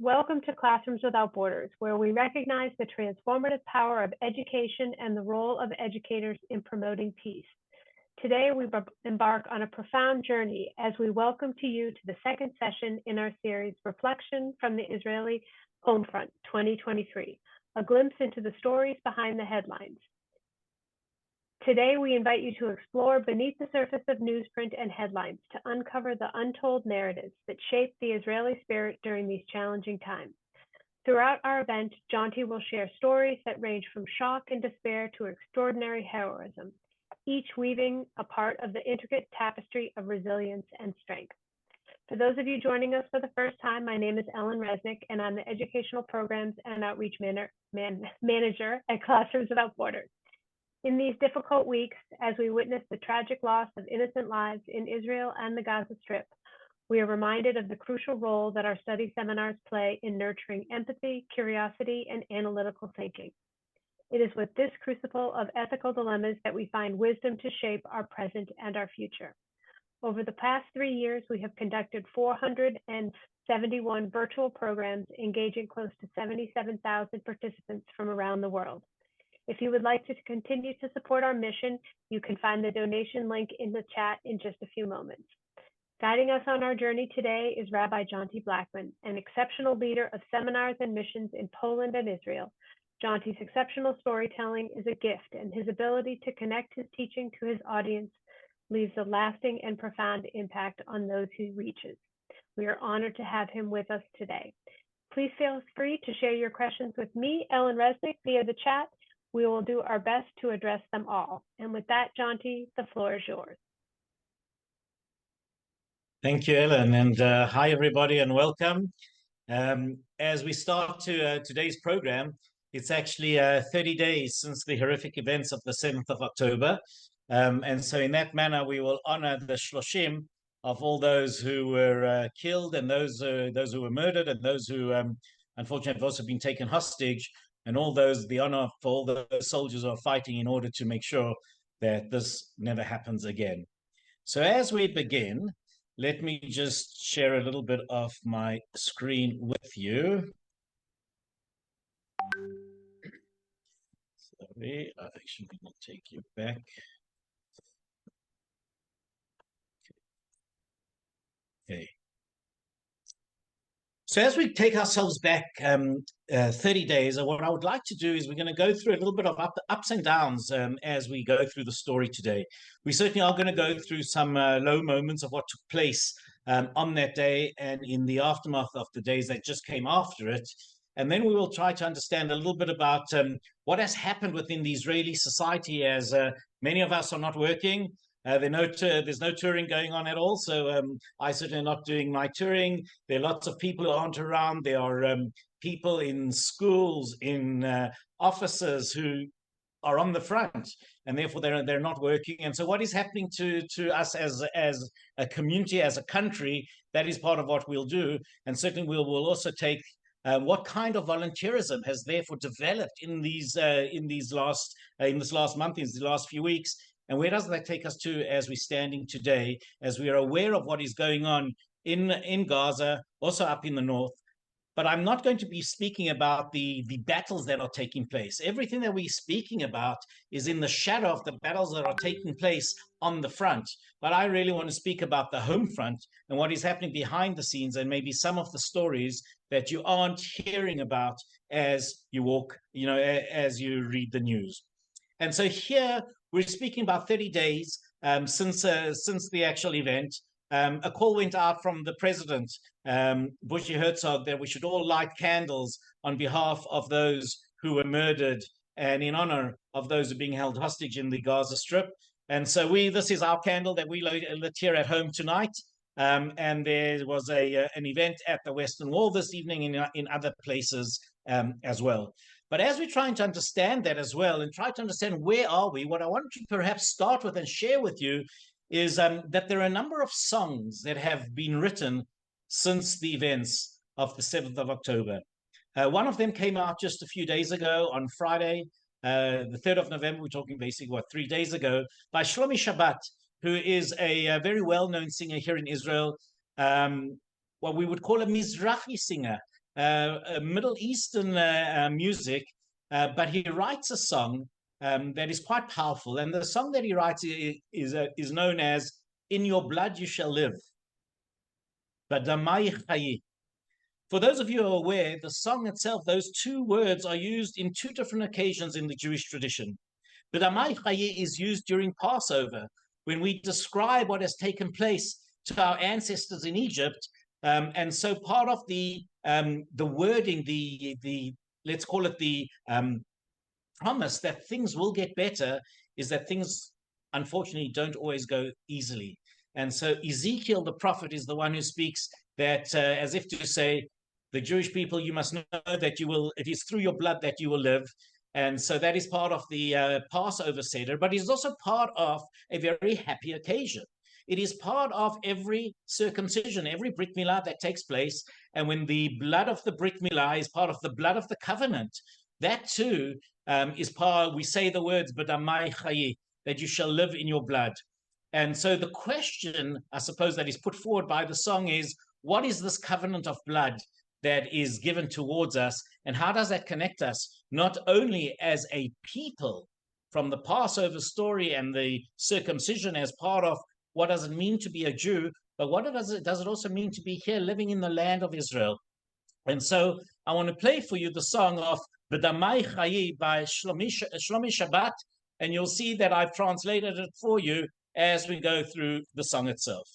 Welcome to Classrooms Without Borders, where we recognize the transformative power of education and the role of educators in promoting peace. Today, we embark on a profound journey as we welcome to you to the second session in our series, Reflection from the Israeli Homefront 2023, a glimpse into the stories behind the headlines. Today, we invite you to explore beneath the surface of newsprint and headlines to uncover the untold narratives that shape the Israeli spirit during these challenging times. Throughout our event, Jonty will share stories that range from shock and despair to extraordinary heroism, each weaving a part of the intricate tapestry of resilience and strength. For those of you joining us for the first time, my name is Ellen Resnick, and I'm the Educational Programs and Outreach Manager at Classrooms Without Borders. In these difficult weeks, as we witness the tragic loss of innocent lives in Israel and the Gaza Strip, we are reminded of the crucial role that our study seminars play in nurturing empathy, curiosity, and analytical thinking. It is with this crucible of ethical dilemmas that we find wisdom to shape our present and our future. Over the past 3 years, we have conducted 471 virtual programs engaging close to 77,000 participants from around the world. If you would like to continue to support our mission, you can find the donation link in the chat in just a few moments. Guiding us on our journey today is Rabbi Jonty Blackman, an exceptional leader of seminars and missions in Poland and Israel. Jonty's exceptional storytelling is a gift, and his ability to connect his teaching to his audience leaves a lasting and profound impact on those he reaches. We are honored to have him with us today. Please feel free to share your questions with me, Ellen Resnick, via the chat. We will do our best to address them all. And with that, Jonty, the floor is yours. Thank you, Ellen, and hi, everybody, and welcome. As we start today's program, it's actually 30 days since the horrific events of the 7th of October. And so in that manner, we will honor the shloshim of all those who were killed and those who were murdered and those who, unfortunately, have also been taken hostage, and all those, the honor for all the soldiers who are fighting in order to make sure that this never happens again. So as we begin, let me just share a little bit of my screen with you. Sorry, I'm actually going to take you back. Okay. So as we take ourselves back 30 days, what I would like to do is we're going to go through a little bit of ups and downs as we go through the story today. We certainly are going to go through some low moments of what took place on that day and in the aftermath of the days that just came after it. And then we will try to understand a little bit about what has happened within the Israeli society as many of us are not working. There's no touring going on at all, so I certainly am not doing my touring. There are lots of people who aren't around. There are people in schools, in offices who are on the front, and therefore they're not working. And so what is happening to us as a community, as a country, that is part of what we'll do. And certainly we'll also take what kind of volunteerism has therefore developed in this last month, in the last few weeks. And where does that take us to as we're standing today, as we are aware of what is going on in Gaza, also up in the north? But I'm not going to be speaking about the battles that are taking place. Everything that we're speaking about is in the shadow of the battles that are taking place on the front. But I really want to speak about the home front and what is happening behind the scenes, and maybe some of the stories that you aren't hearing about as you walk, as you read the news. And so here we're speaking about 30 days since the actual event. A call went out from the president, Bushi Herzog, that we should all light candles on behalf of those who were murdered and in honor of those who are being held hostage in the Gaza Strip. And so this is our candle that we lit here at home tonight. And there was an event at the Western Wall this evening in other places as well. But as we're trying to understand that as well and try to understand where are we, what I want to perhaps start with and share with you is that there are a number of songs that have been written since the events of the 7th of October. One of them came out just a few days ago on Friday, the 3rd of November. We're talking basically, 3 days ago, by Shlomi Shabbat, who is a very well-known singer here in Israel, what we would call a Mizrahi singer. Middle Eastern music, but he writes a song that is quite powerful. And the song that he writes is known as "In Your Blood You Shall Live." For those of you who are aware, the song itself, those two words are used in two different occasions in the Jewish tradition. B'damai chayi is used during Passover, when we describe what has taken place to our ancestors in Egypt. And so part of the wording, the let's call it the promise that things will get better, is that things unfortunately don't always go easily. And so Ezekiel the prophet is the one who speaks that as if to say, the Jewish people, you must know that you will, it is through your blood that you will live. And so that is part of the Passover Seder, but it is also part of a very happy occasion. It is part of every circumcision, every Brit Milah that takes place. And when the blood of the Brit Milah is part of the blood of the covenant, that too is part, we say the words, "B'damai chayi," that you shall live in your blood. And so the question, I suppose, that is put forward by the song is, what is this covenant of blood that is given towards us, and how does that connect us not only as a people from the Passover story and the circumcision as part of what does it mean to be a Jew, but what does it also mean to be here living in the land of Israel? And so I want to play for you the song of "B'damai chayi" by Shlomi Shabbat, and you'll see that I've translated it for you as we go through the song itself.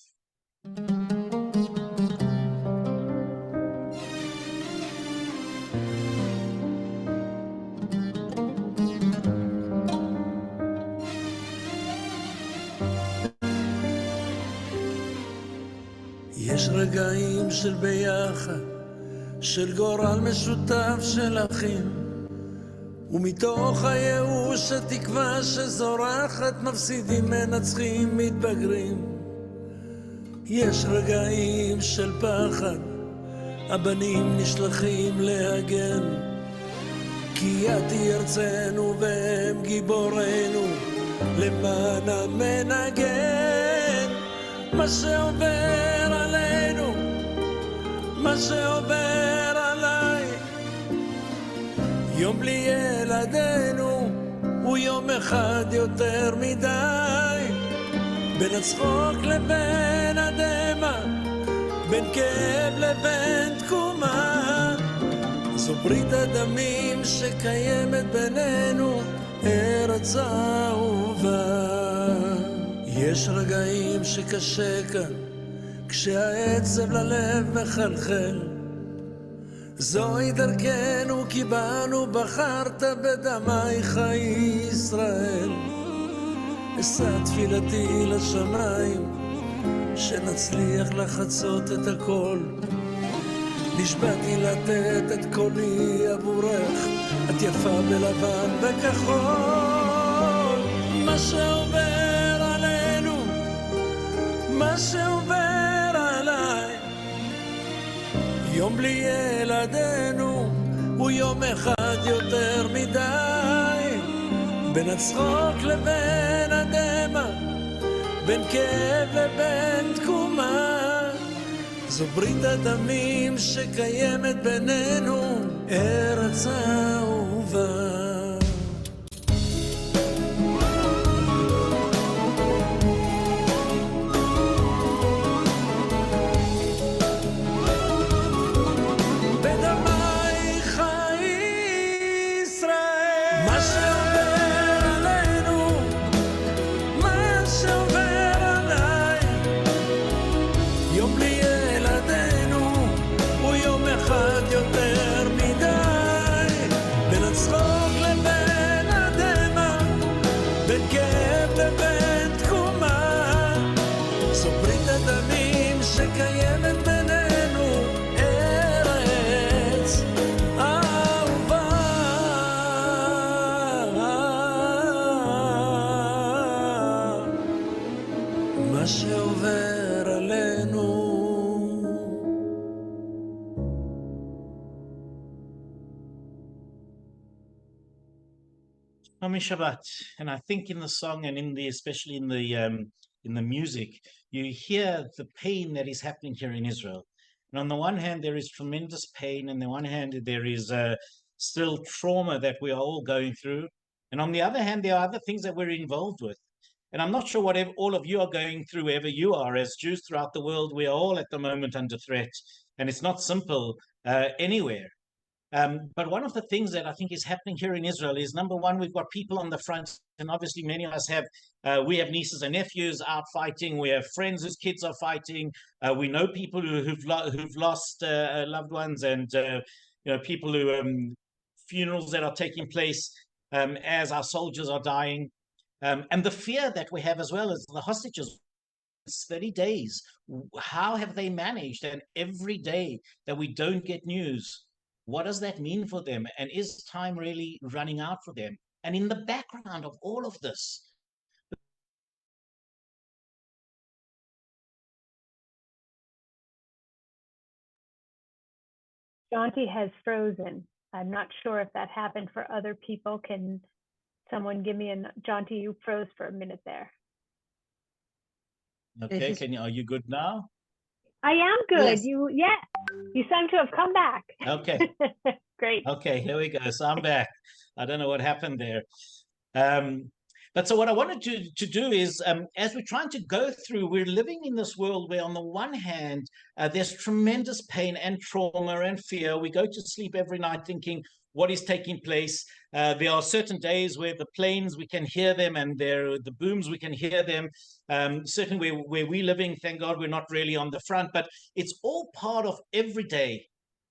יש רגעים של ביחד, של גורל משותף של אחים, ומתוך הייאוש התקווה שזורחת, מפסידים מנצחים מתבגרים. יש רגעים של פחד, הבנים נשלחים להגן, כי את היא ארצנו והם גיבורנו, למען המנגן. מה שעובר עלינו, מה שעובר עליי, יום בלי ילדינו הוא יום אחד יותר מדי. בין הצחוק לבין הדמע, בין כאב לבין תקומה, זו ברית הדמים שקיימת בינינו, ארץ אהובה. יש רגעים שקשה כאן, כשהעצב ללב מחלחל, זוהי דרכנו כי בנו בחרת, בדמי חיי ישראל. אשא תפילתי לשמיים, שנצליח לחצות את הכל, נשבעתי לתת את קולי עבורך, את יפה בלבן וכחול. מה שעובר עלינו, מה שעובר עליי, יום בלי ילדינו הוא יום אחד יותר מדי. בין הצחוק לבין הדמע, בין כאב לבין תקומה, זו ברית הדמים שקיימת בינינו, ארץ אהובה. Shabbat. And I think in the song and in the, especially in the music, you hear the pain that is happening here in Israel. And on the one hand, there is tremendous pain. And on the one hand, there is still trauma that we are all going through. And on the other hand, there are other things that we're involved with. And I'm not sure what all of you are going through, wherever you are. As Jews throughout the world, we are all at the moment under threat. And it's not simple anywhere. But one of the things that I think is happening here in Israel is, number one, we've got people on the front, and obviously many of us have, we have nieces and nephews out fighting. We have friends whose kids are fighting. We know people who've lost loved ones, and people who funerals that are taking place as our soldiers are dying, and the fear that we have as well as the hostages. It's 30 days. How have they managed? And every day that we don't get news, what does that mean for them? And is time really running out for them? And in the background of all of this, Jonty has frozen. I'm not sure if that happened for other people. Can someone give me Jonty, you froze for a minute there. Okay, are you good now? I am good. Yes. You seem to have come back. Okay. Great. Okay, here we go. So I'm back. I don't know what happened there. But so what I wanted to do is, as we're trying to go through, we're living in this world where on the one hand, there's tremendous pain and trauma and fear. We go to sleep every night thinking, what is taking place? There are certain days where the planes, we can hear them, and the booms, we can hear them. Certainly where we're living, thank God we're not really on the front, but it's all part of every day.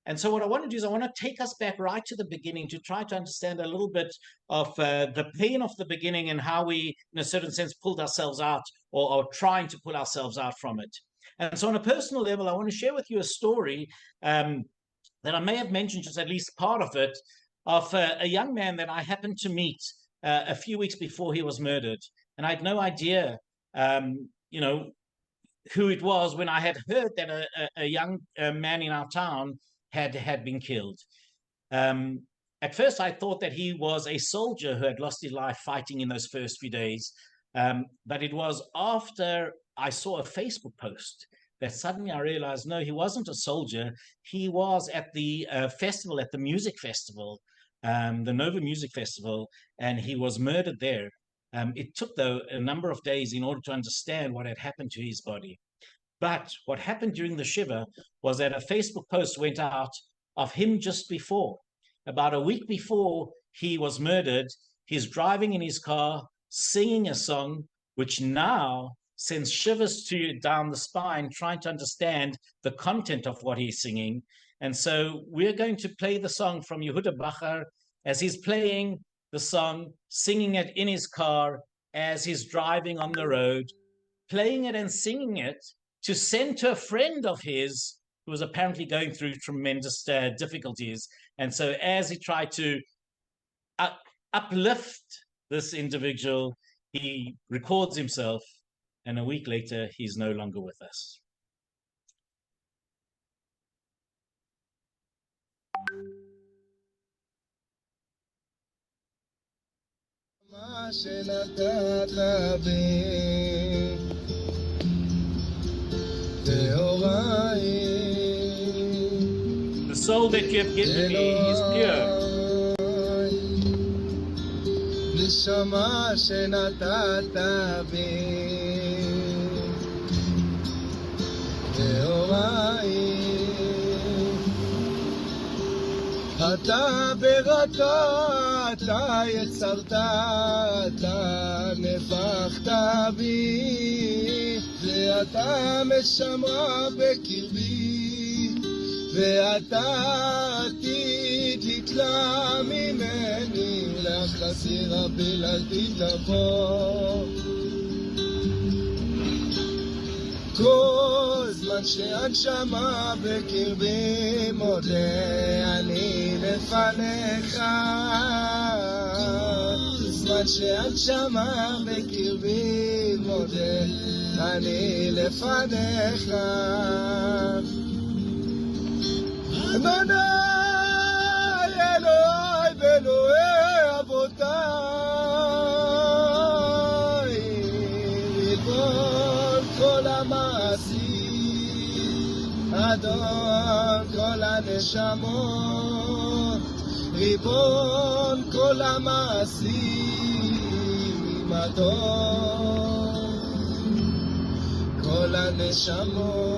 And so what I want to do is I want to take us back right to the beginning to try to understand a little bit of the pain of the beginning and how we, in a certain sense, pulled ourselves out or are trying to pull ourselves out from it. And so on a personal level, I want to share with you a story that I may have mentioned, just at least part of it, of a young man that I happened to meet a few weeks before he was murdered. And I had no idea, who it was when I had heard that a young man in our town had been killed. At first, I thought that he was a soldier who had lost his life fighting in those first few days. But it was after I saw a Facebook post that suddenly I realized, no, he wasn't a soldier. He was at the festival, at the music festival, the Nova Music Festival, and he was murdered there. It took, though, a number of days in order to understand what had happened to his body. But what happened during the Shiva was that a Facebook post went out of him just before. About a week before he was murdered, he's driving in his car, singing a song, which now sends shivers down the spine, trying to understand the content of what he's singing. And so we're going to play the song from Yehuda Bachar as he's playing the song, singing it in his car as he's driving on the road, playing it and singing it to send to a friend of his who was apparently going through tremendous difficulties. And so as he tried to uplift this individual, he records himself, and a week later, he's no longer with us. The soul that you have given me is pure. נשמה שנתת בי נאוריי אתה בראתה, אתה יצרת, אתה נפחת בי ואתה משמרה בקרבי ואתה עתיד לתלה ממני לחזיר הבלעדי תבוא כל זמן שהנשמה בקרבי מודה אני לפניך כל זמן שהנשמה בקרבי מודה אני לפניך אדוני אלוהי ואלוהי אבותיי ריבון כל המעשים אדון כל הנשמות, ריבון כל המעשים, אדון כל הנשמות.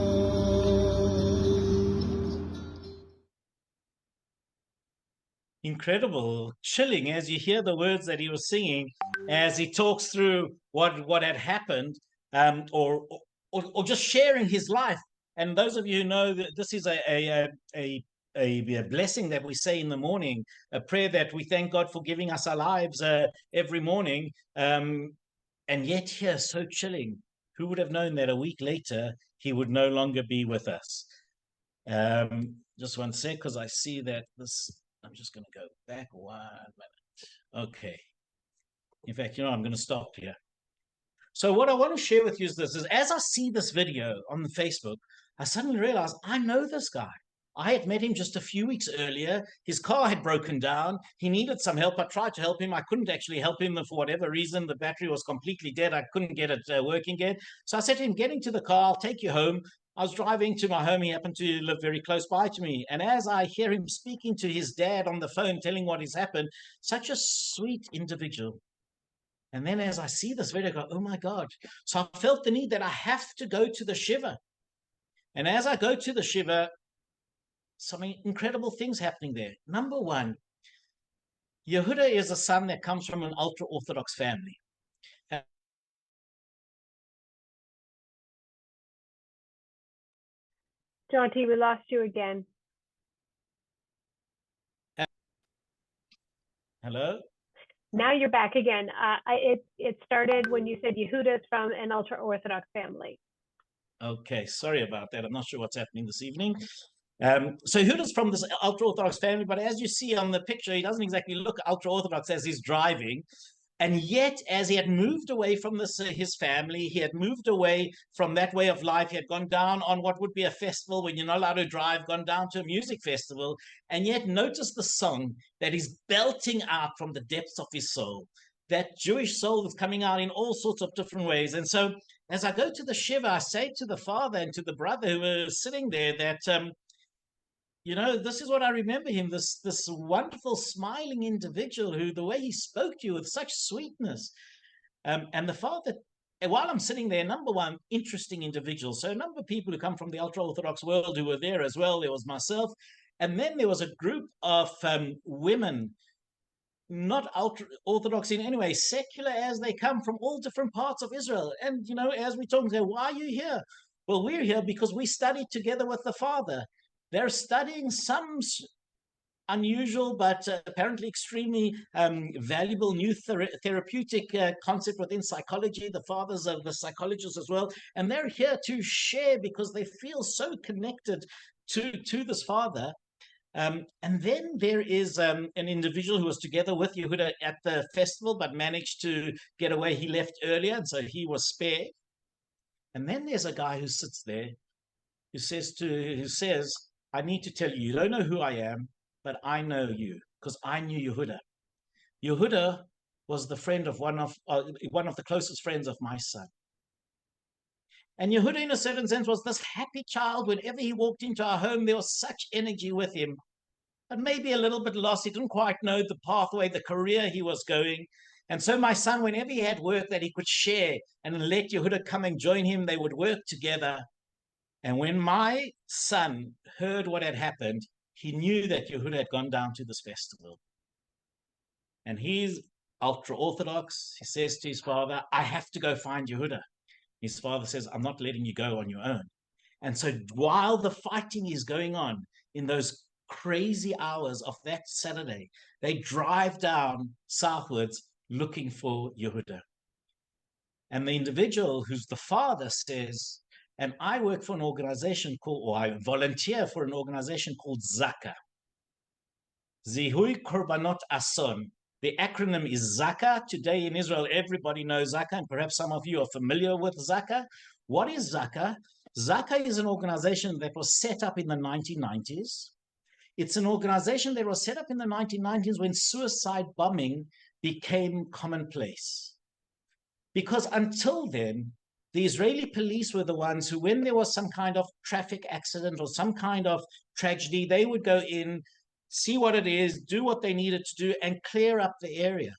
Incredible, chilling as you hear the words that he was singing, as he talks through what had happened, or just sharing his life. And those of you who know that this is a blessing that we say in the morning, a prayer that we thank God for giving us our lives every morning. And yet here, so chilling. Who would have known that a week later he would no longer be with us? Just one sec, because I see that this. I'm just going to go back 1 minute. Okay. In fact, I'm going to stop here. So what I want to share with you is this, is as I see this video on the Facebook, I suddenly realized I know this guy. I had met him just a few weeks earlier. His car had broken down. He needed some help. I tried to help him. I couldn't actually help him for whatever reason. The battery was completely dead. I couldn't get it working again. So I said to him, get into the car. I'll take you home. I was driving to my home. He happened to live very close by to me. And as I hear him speaking to his dad on the phone, telling what has happened, such a sweet individual. And then as I see this video, I go, oh my God. So I felt the need that I have to go to the Shiva. And as I go to the Shiva, some incredible things happening there. Number one, Yehuda is a son that comes from an ultra-Orthodox family. Jonty, we lost you again. Hello? Now you're back again. It started when you said Yehuda is from an ultra-Orthodox family. Okay, sorry about that. I'm not sure what's happening this evening. So Yehuda's from this ultra-Orthodox family, but as you see on the picture, he doesn't exactly look ultra-Orthodox as he's driving. And yet, as he had moved away from his family, he had moved away from that way of life. He had gone down on what would be a festival when you're not allowed to drive, gone down to a music festival. And yet, notice the song that he's belting out from the depths of his soul. That Jewish soul is coming out in all sorts of different ways. And so, as I go to the Shiva, I say to the father and to the brother who were sitting there that, this is what I remember him, this wonderful, smiling individual who, the way he spoke to you with such sweetness. And the father, while I'm sitting there, number one, interesting individual. So a number of people who come from the ultra-Orthodox world who were there as well. There was myself. And then there was a group of women, not ultra-Orthodox in any way, secular as they come from all different parts of Israel. And, as we talk, why are you here? Well, we're here because we studied together with the father. They're studying some unusual but apparently extremely valuable new therapeutic concept within psychology. The fathers are the psychologists as well. And they're here to share because they feel so connected to this father. And then there is an individual who was together with Yehuda at the festival but managed to get away. He left earlier, and so he was spared. And then there's a guy who sits there who says, I need to tell you, you don't know who I am, but I know you, because I knew Yehuda. Yehuda was the friend of one of the closest friends of my son. And Yehuda, in a certain sense, was this happy child. Whenever he walked into our home, there was such energy with him, but maybe a little bit lost. He didn't quite know the pathway, the career he was going. And so my son, whenever he had work that he could share and let Yehuda come and join him, they would work together. And when my son heard what had happened, he knew that Yehuda had gone down to this festival. And he's ultra-Orthodox. He says to his father, I have to go find Yehuda. His father says, I'm not letting you go on your own. And so while the fighting is going on in those crazy hours of that Saturday, they drive down southwards looking for Yehuda. And the individual who's the father says, and I work for an organization or I volunteer for an organization called Zaka. Zihui Korbanot Ason. The acronym is Zaka. Today in Israel, everybody knows Zaka, and perhaps some of you are familiar with Zaka. What is Zaka? Zaka is an organization that was set up in the 1990s. It's an organization that was set up in the 1990s when suicide bombing became commonplace. Because until then, the Israeli police were the ones who, when there was some kind of traffic accident or some kind of tragedy, they would go in, see what it is, do what they needed to do, and clear up the area.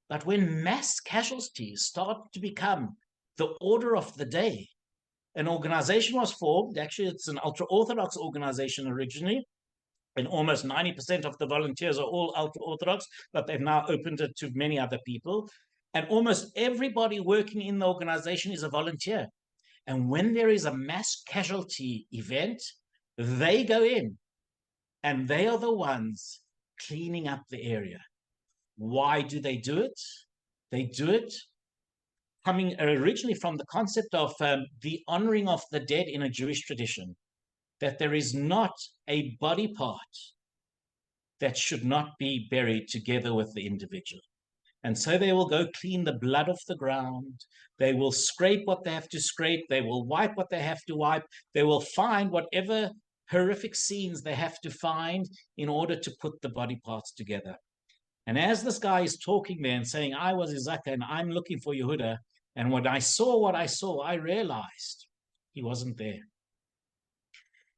But when mass casualties started to become the order of the day, an organization was formed. Actually, it's an ultra-Orthodox organization originally, and almost 90% of the volunteers are all ultra-Orthodox, but they've now opened it to many other people. And almost everybody working in the organization is a volunteer. And when there is a mass casualty event, they go in, and they are the ones cleaning up the area. Why do they do it? They do it coming originally from the concept of the honoring of the dead in a Jewish tradition, that there is not a body part that should not be buried together with the individual. And so they will go clean the blood off the ground. They will scrape what they have to scrape. They will wipe what they have to wipe. They will find whatever horrific scenes they have to find in order to put the body parts together. And as this guy is talking there and saying, I was Izaka and I'm looking for Yehuda, and when I saw what I saw, I realized he wasn't there.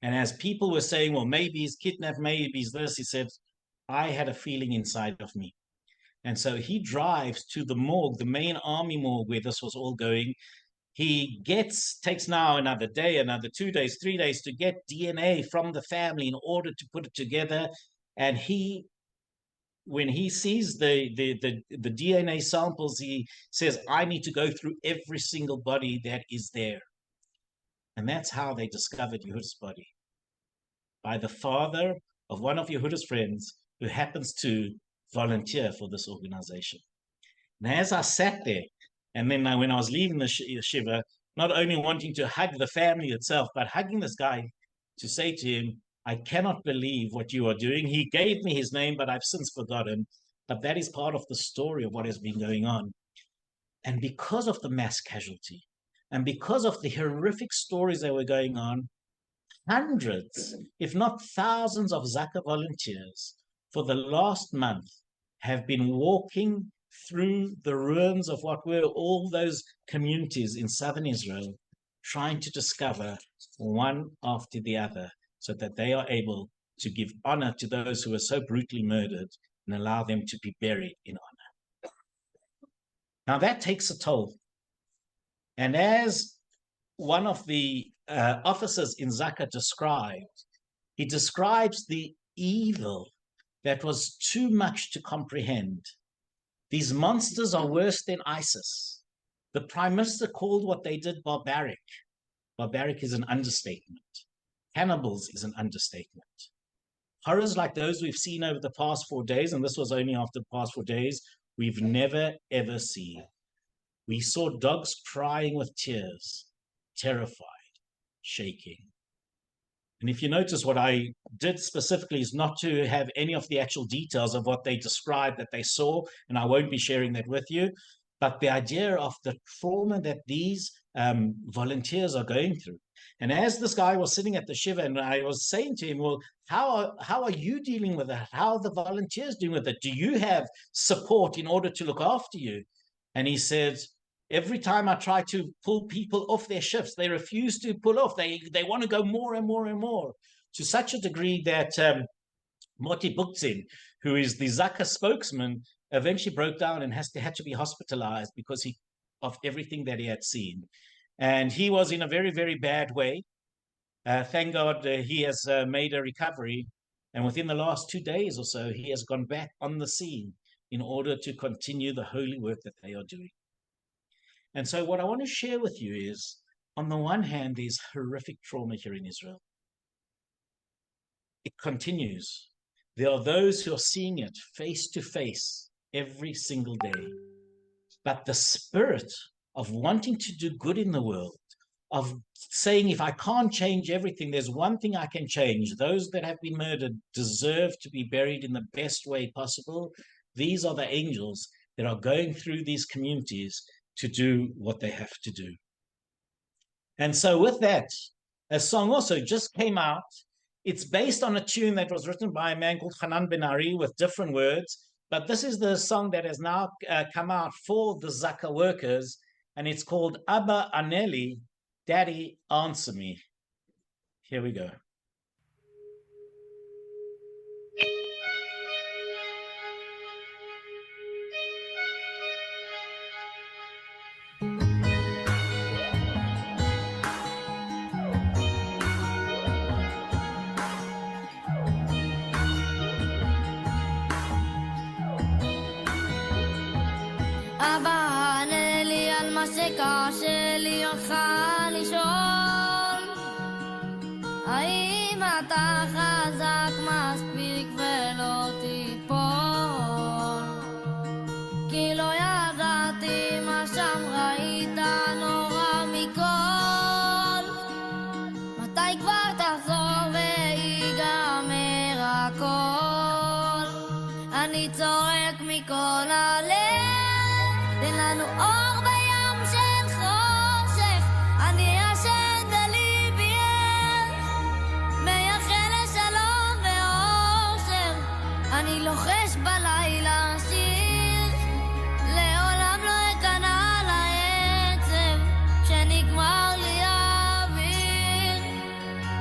And as people were saying, well, maybe he's kidnapped, maybe he's this, he said, I had a feeling inside of me. And so he drives to the morgue, the main army morgue where this was all going. He takes now another day, another 2 days, 3 days to get DNA from the family in order to put it together. And when he sees the DNA samples, he says, I need to go through every single body that is there. And that's how they discovered Yehuda's body. By the father of one of Yehuda's friends who happens to volunteer for this organization. And as I sat there, and then when I was leaving the shiva, not only wanting to hug the family itself, but hugging this guy to say to him, I cannot believe what you are doing. He gave me his name, but I've since forgotten. But that is part of the story of what has been going on. And because of the mass casualty, and because of the horrific stories that were going on, hundreds, if not thousands of Zaka volunteers for the last month have been walking through the ruins of what were all those communities in southern Israel, trying to discover one after the other, so that they are able to give honor to those who were so brutally murdered and allow them to be buried in honor. Now that takes a toll. And as one of the officers in Zaka described, he describes the evil that was too much to comprehend. These monsters are worse than ISIS. The Prime Minister called what they did barbaric. Barbaric is an understatement. Cannibals is an understatement. Horrors like those we've seen over the past 4 days, and this was only after the past 4 days, we've never, ever seen. We saw dogs crying with tears, terrified, shaking. And if you notice, what I did specifically is not to have any of the actual details of what they described that they saw, and I won't be sharing that with you, but the idea of the trauma that these volunteers are going through. And as this guy was sitting at the shiva, and I was saying to him, well, how are you dealing with that? How are the volunteers dealing with it? Do you have support in order to look after you? And he said, every time I try to pull people off their shifts, they refuse to pull off. They want to go more and more and more, to such a degree that Moti Buktzin, who is the Zaka spokesman, eventually broke down and had to be hospitalized because of everything that he had seen. And he was in a very, very bad way. Thank God he has made a recovery. And within the last 2 days or so, he has gone back on the scene in order to continue the holy work that they are doing. And so what I want to share with you is, on the one hand, there's horrific trauma here in Israel. It continues. There are those who are seeing it face to face every single day. But the spirit of wanting to do good in the world, of saying, if I can't change everything, there's one thing I can change. Those that have been murdered deserve to be buried in the best way possible. These are the angels that are going through these communities to do what they have to do. And so with that, a song also just came out. It's based on a tune that was written by a man called Hanan Ben Ari with different words. But this is the song that has now come out for the Zaka workers. and it's called Abba Aneli, Daddy Answer Me. Here we go. אבא, ענה לי על מה שקשה לי אותך לשאול. האם אתה חזק מספיק ולא תיפול? כי לא ידעתי מה שם ראית נורא מכל. מתי כבר תחזור ויגמר הכל? אני צועק מכל הלב, תן לנו אור בים של חושך. אני ישן בליבי ער, מייחל לשלום ואושר. אני לוחש בלילה שיר, לעולם לא אכנע לעצב. כשנגמר לי האוויר,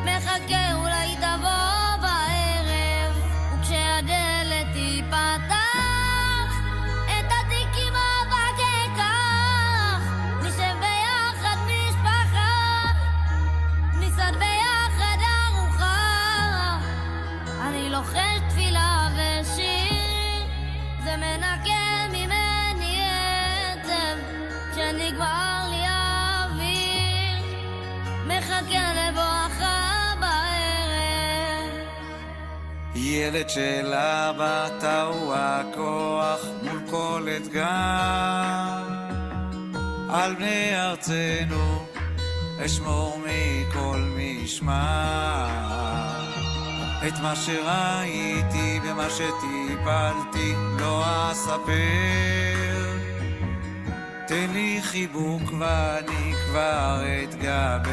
מחכה אולי תבוא בערב. וכשהדלת תיפתח, לוחש תפילה ושיר, זה מנקה ממני עצב. כשנגמר לי האוויר, מחכה לבואכה בערב. ילד של אבא טעו הכוח מול כל אתגר. על בני ארצנו אשמור מכל משמר. את מה שראיתי ומה שטיפלתי לא אספר. תן לי חיבוק ואני כבר אתגבר.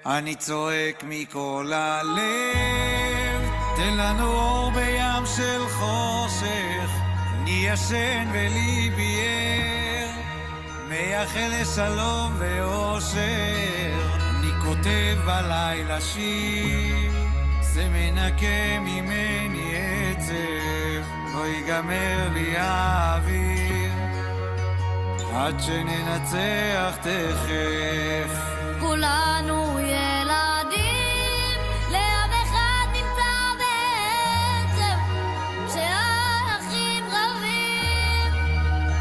אני צועק מכל הלב, תן לנו אור בים של חושך. אני ישן וליבי ער, מייחל לשלום ואושר. אני כותב בלילה שיר, זה מנקה ממני עצב. לא ייגמר לי האוויר עד שננצח תכף. כולנו ילדים, לאב אחד נמצא בעצב. כשהאחים רבים,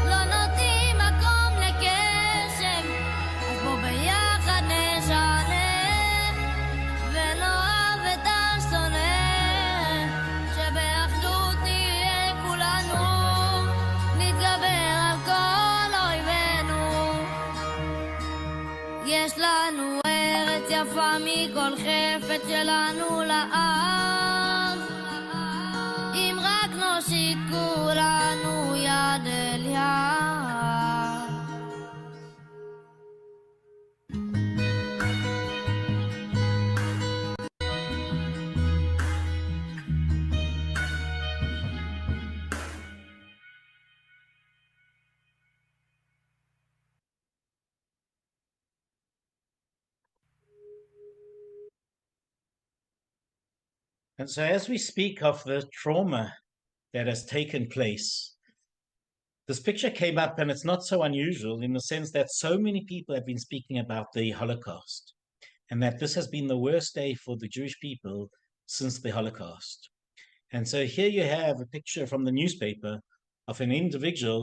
לא נותנים מקום לקשב. אז בוא ביחד נשנה ונאהב את השונא. שבאחדות נהיה כולנו, נתגבר על כל אויבינו. יש לנו ארץ יפה מכל חפץ שלנו לעם. אם רק נושיט כולנו יד אל יד. And so as we speak of the trauma that has taken place, this picture came up, and it's not so unusual in the sense that so many people have been speaking about the Holocaust, and that this has been the worst day for the Jewish people since the Holocaust. And so here you have a picture from the newspaper of an individual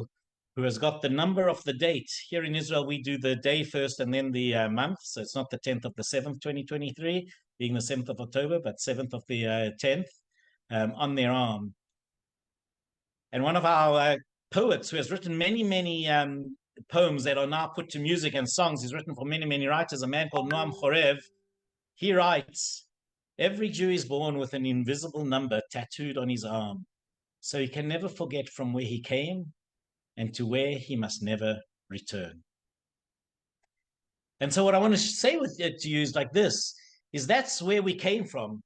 who has got the number of the date. Here in Israel, we do the day first and then the month. So it's not the 10th of the 7th, 2023, being the 7th of October, but 7th of the 10th on their arm. And one of our poets who has written many, many poems that are now put to music and songs, he's written for many, many writers, a man called Noam Chorev, he writes, every Jew is born with an invisible number tattooed on his arm, so he can never forget from where he came and to where he must never return. And so what I want to say to you is like this, is that's where we came from.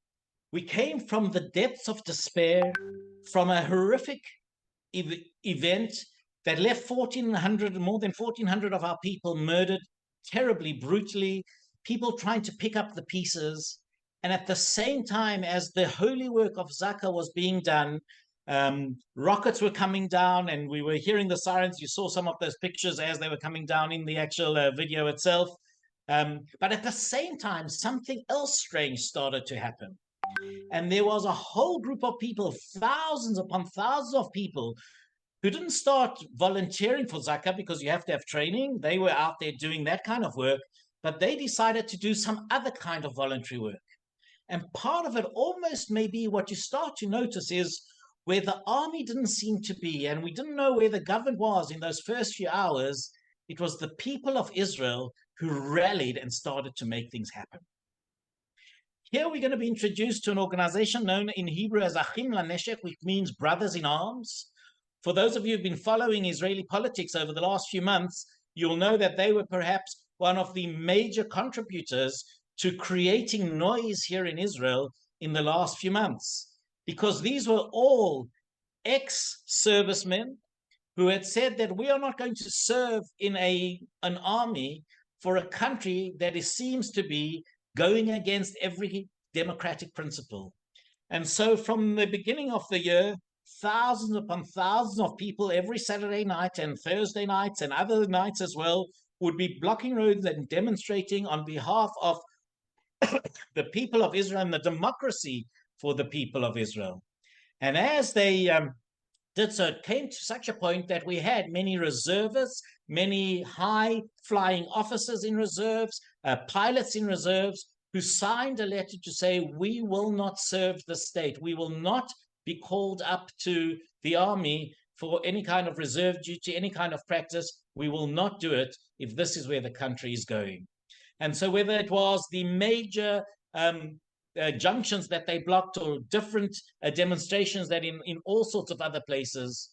We came from the depths of despair, from a horrific event that left 1,400, more than 1,400 of our people murdered terribly, brutally, people trying to pick up the pieces. And at the same time as the holy work of Zakah was being done, rockets were coming down, and we were hearing the sirens. You saw some of those pictures as they were coming down in the actual video itself. But at the same time, something else strange started to happen. And there was a whole group of people, thousands upon thousands of people, who didn't start volunteering for Zakah because you have to have training. They were out there doing that kind of work, but they decided to do some other kind of voluntary work. And part of it almost maybe what you start to notice is where the army didn't seem to be, and we didn't know where the government was in those first few hours, it was the people of Israel who rallied and started to make things happen. Here we're going to be introduced to an organization known in Hebrew as Achim LaNeshek, which means brothers in arms. For those of you who've been following Israeli politics over the last few months, you'll know that they were perhaps one of the major contributors to creating noise here in Israel in the last few months, because these were all ex-servicemen who had said that we are not going to serve in an army for a country that seems to be going against every democratic principle. And so from the beginning of the year, thousands upon thousands of people every Saturday night and Thursday nights and other nights as well would be blocking roads and demonstrating on behalf of the people of Israel and the democracy for the people of Israel. And as they did so, it came to such a point that we had many reservists, many high-flying officers in reserves, pilots in reserves, who signed a letter to say, we will not serve the state. We will not be called up to the army for any kind of reserve duty, any kind of practice. We will not do it if this is where the country is going. And so whether it was the major junctions that they blocked or different demonstrations that in all sorts of other places,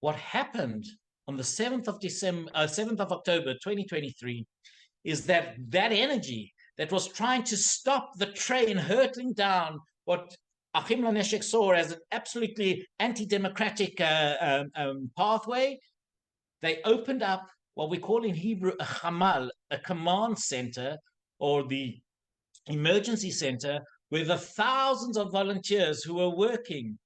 what happened on the 7th of October, 2023, is that energy that was trying to stop the train hurtling down what Achim LaNeshek saw as an absolutely anti-democratic pathway, they opened up what we call in Hebrew a chamal, a command center, or the emergency center, where the thousands of volunteers who were working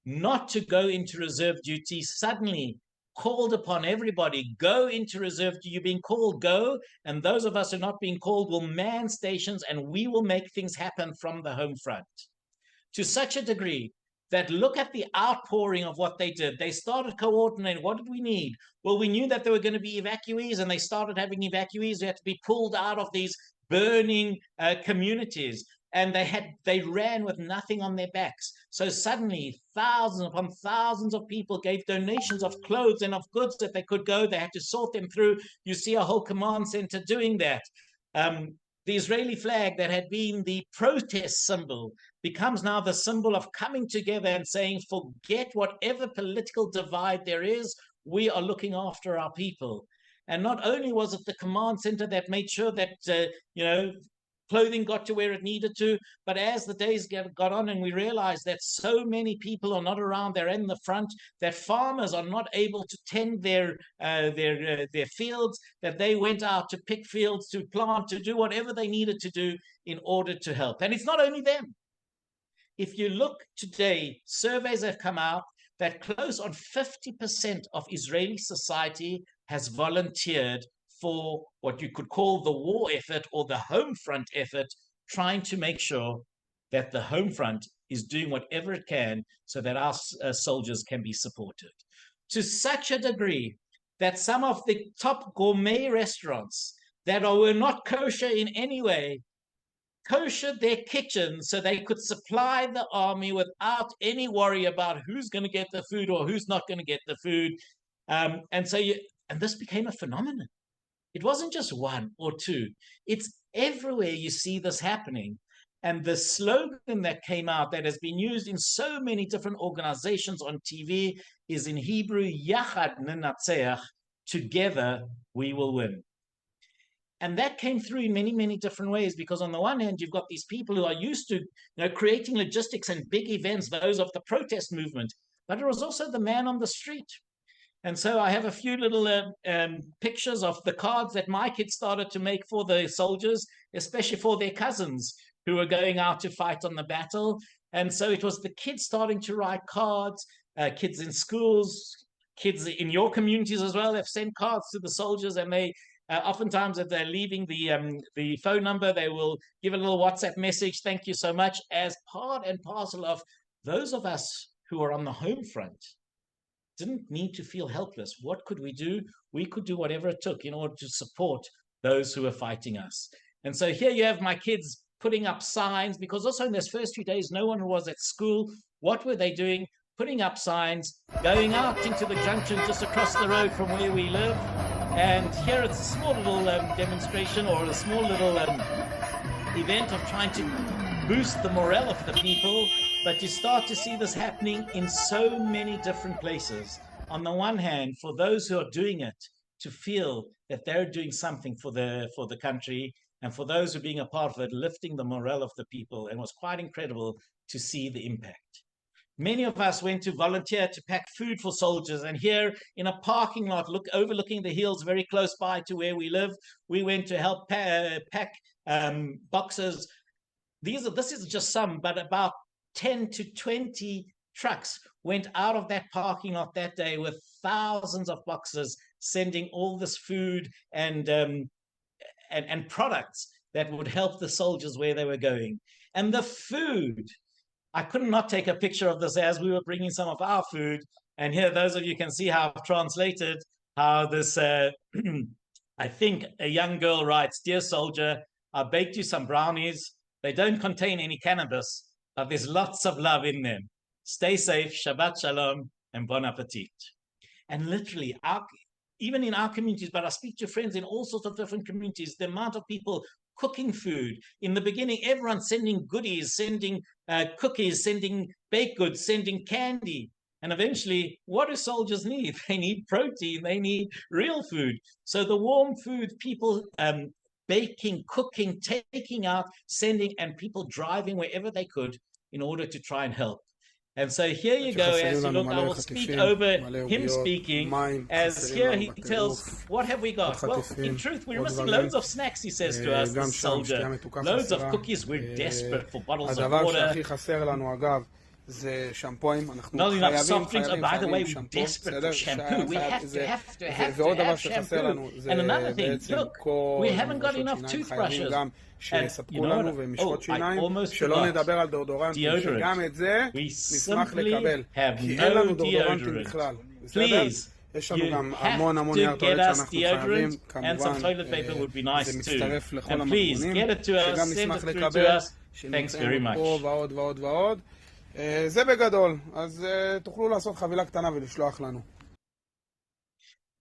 not to go into reserve duty suddenly called upon everybody, go into reserve duty. You're being called, go, and those of us who are not being called will man stations, and we will make things happen from the home front. To such a degree that look at the outpouring of what they did. They started coordinating. What did we need? Well, we knew that there were going to be evacuees, and they started having evacuees who had to be pulled out of these burning communities. And they ran with nothing on their backs. So suddenly, thousands upon thousands of people gave donations of clothes and of goods that they could go. They had to sort them through. You see a whole command center doing that. The Israeli flag that had been the protest symbol becomes now the symbol of coming together and saying, forget whatever political divide there is, we are looking after our people. And not only was it the command center that made sure that, clothing got to where it needed to, but as the days got on and we realized that so many people are not around, they're in the front, that farmers are not able to tend their fields, that they went out to pick fields, to plant, to do whatever they needed to do in order to help. And it's not only them. If you look today, surveys have come out that close on 50% of Israeli society has volunteered for what you could call the war effort or the home front effort, trying to make sure that the home front is doing whatever it can so that our soldiers can be supported. To such a degree that some of the top gourmet restaurants that were not kosher in any way koshered their kitchens so they could supply the army without any worry about who's going to get the food or who's not going to get the food. And this became a phenomenon. It wasn't just one or two. It's everywhere you see this happening. And the slogan that came out that has been used in so many different organizations on TV is in Hebrew, Yachad Nenatzeach, together we will win. And that came through in many, many different ways, because on the one hand, you've got these people who are used to creating logistics and big events, those of the protest movement, but it was also the man on the street. And so I have a few little pictures of the cards that my kids started to make for the soldiers, especially for their cousins who were going out to fight on the battle. And so it was the kids starting to write cards, kids in schools, kids in your communities as well have sent cards to the soldiers, and they oftentimes if they're leaving the phone number, they will give a little WhatsApp message, thank you so much, as part and parcel of those of us who are on the home front didn't need to feel helpless. What could we do? We could do whatever it took in order to support those who are fighting us. And so here you have my kids putting up signs, because also in those first few days, no one was at school. What were they doing? Putting up signs, going out into the junction just across the road from where we live. And here it's a small little demonstration, or a small little event of trying to boost the morale of the people. But you start to see this happening in so many different places. On the one hand, for those who are doing it, to feel that they're doing something for the country, and for those who are being a part of it, lifting the morale of the people. And it was quite incredible to see the impact. Many of us went to volunteer to pack food for soldiers, and here in a parking lot, overlooking the hills very close by to where we live, we went to help pack boxes. This is just some, but about 10 to 20 trucks went out of that parking lot that day with thousands of boxes, sending all this food and products that would help the soldiers where they were going. And the food, I could not take a picture of this as we were bringing some of our food. And here, those of you can see how I've translated how this, I think a young girl writes, "Dear soldier, I baked you some brownies. They don't contain any cannabis, but there's lots of love in them. Stay safe, Shabbat Shalom, and bon appetit." And literally, even in our communities, but I speak to friends in all sorts of different communities, the amount of people cooking food. In the beginning, everyone sending goodies, sending cookies, sending baked goods, sending candy. And eventually, what do soldiers need? They need protein, they need real food. So the warm food, people baking, cooking, taking out, sending, and people driving wherever they could in order to try and help. And so here you go, as you look, I will speak over him speaking, as here he tells, what have we got? Well, in truth, we're missing loads of snacks, he says to us, this soldier. Loads of cookies, we're desperate for bottles of water. Not enough soft drinks. Oh, by the way, we're desperate for shampoo. We have to have shampoo. And another thing, look, we haven't got enough toothbrushes. You know what? I almost forgot. Deodorant. We simply have no deodorant. Please, you have to get us deodorant, and some toilet paper would be nice too. And please, get it to us, send it through to us. Thanks very much. זה בגדול, אז תוכלו לעשות חבילה קטנה ולשלוח לנו.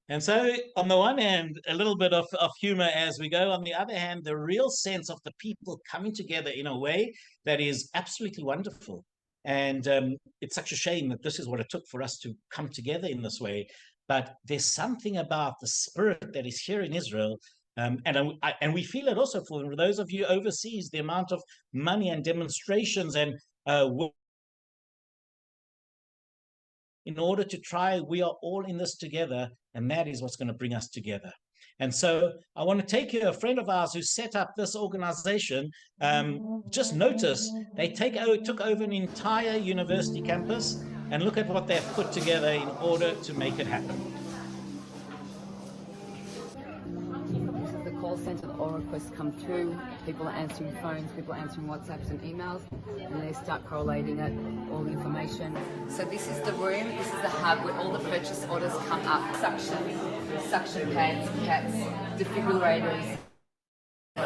And so, on the one hand, a little bit of humor as we go. On the other hand, the real sense of the people coming together in a way that is absolutely wonderful. And it's such a shame that this is what it took for us to come together in this way. But there's something about the spirit that is here in Israel. And we feel it also for those of you overseas, the amount of money and demonstrations and in order to try, we are all in this together, and that is what's going to bring us together. And so I want to take you, a friend of ours who set up this organization, just notice they took over an entire university campus, and look at what they've put together in order to make it happen. This is the call center. All requests come through. People are answering phones, people are answering WhatsApps and emails, and they start correlating it, all the information. So this is the room, this is the hub where all the purchase orders come up. Suction pads, caps, defibrillators,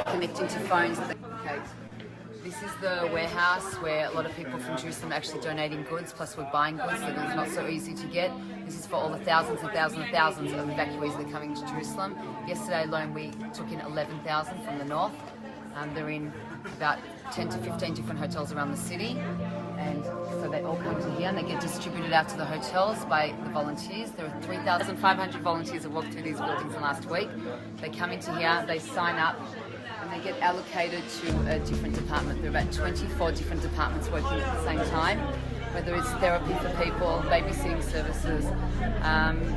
connecting to phones. Okay. This is the warehouse where a lot of people from Jerusalem are actually donating goods, plus we're buying goods that it's not so easy to get. This is for all the thousands and thousands and thousands of evacuees that are coming to Jerusalem. Yesterday alone we took in 11,000 from the north. They're in about 10 to 15 different hotels around the city. And so they all come to here and they get distributed out to the hotels by the volunteers. There are 3,500 volunteers that walked through these buildings in the last week. They come into here, they sign up, and they get allocated to a different department. There are about 24 different departments working at the same time. whether it's therapy for people, babysitting services,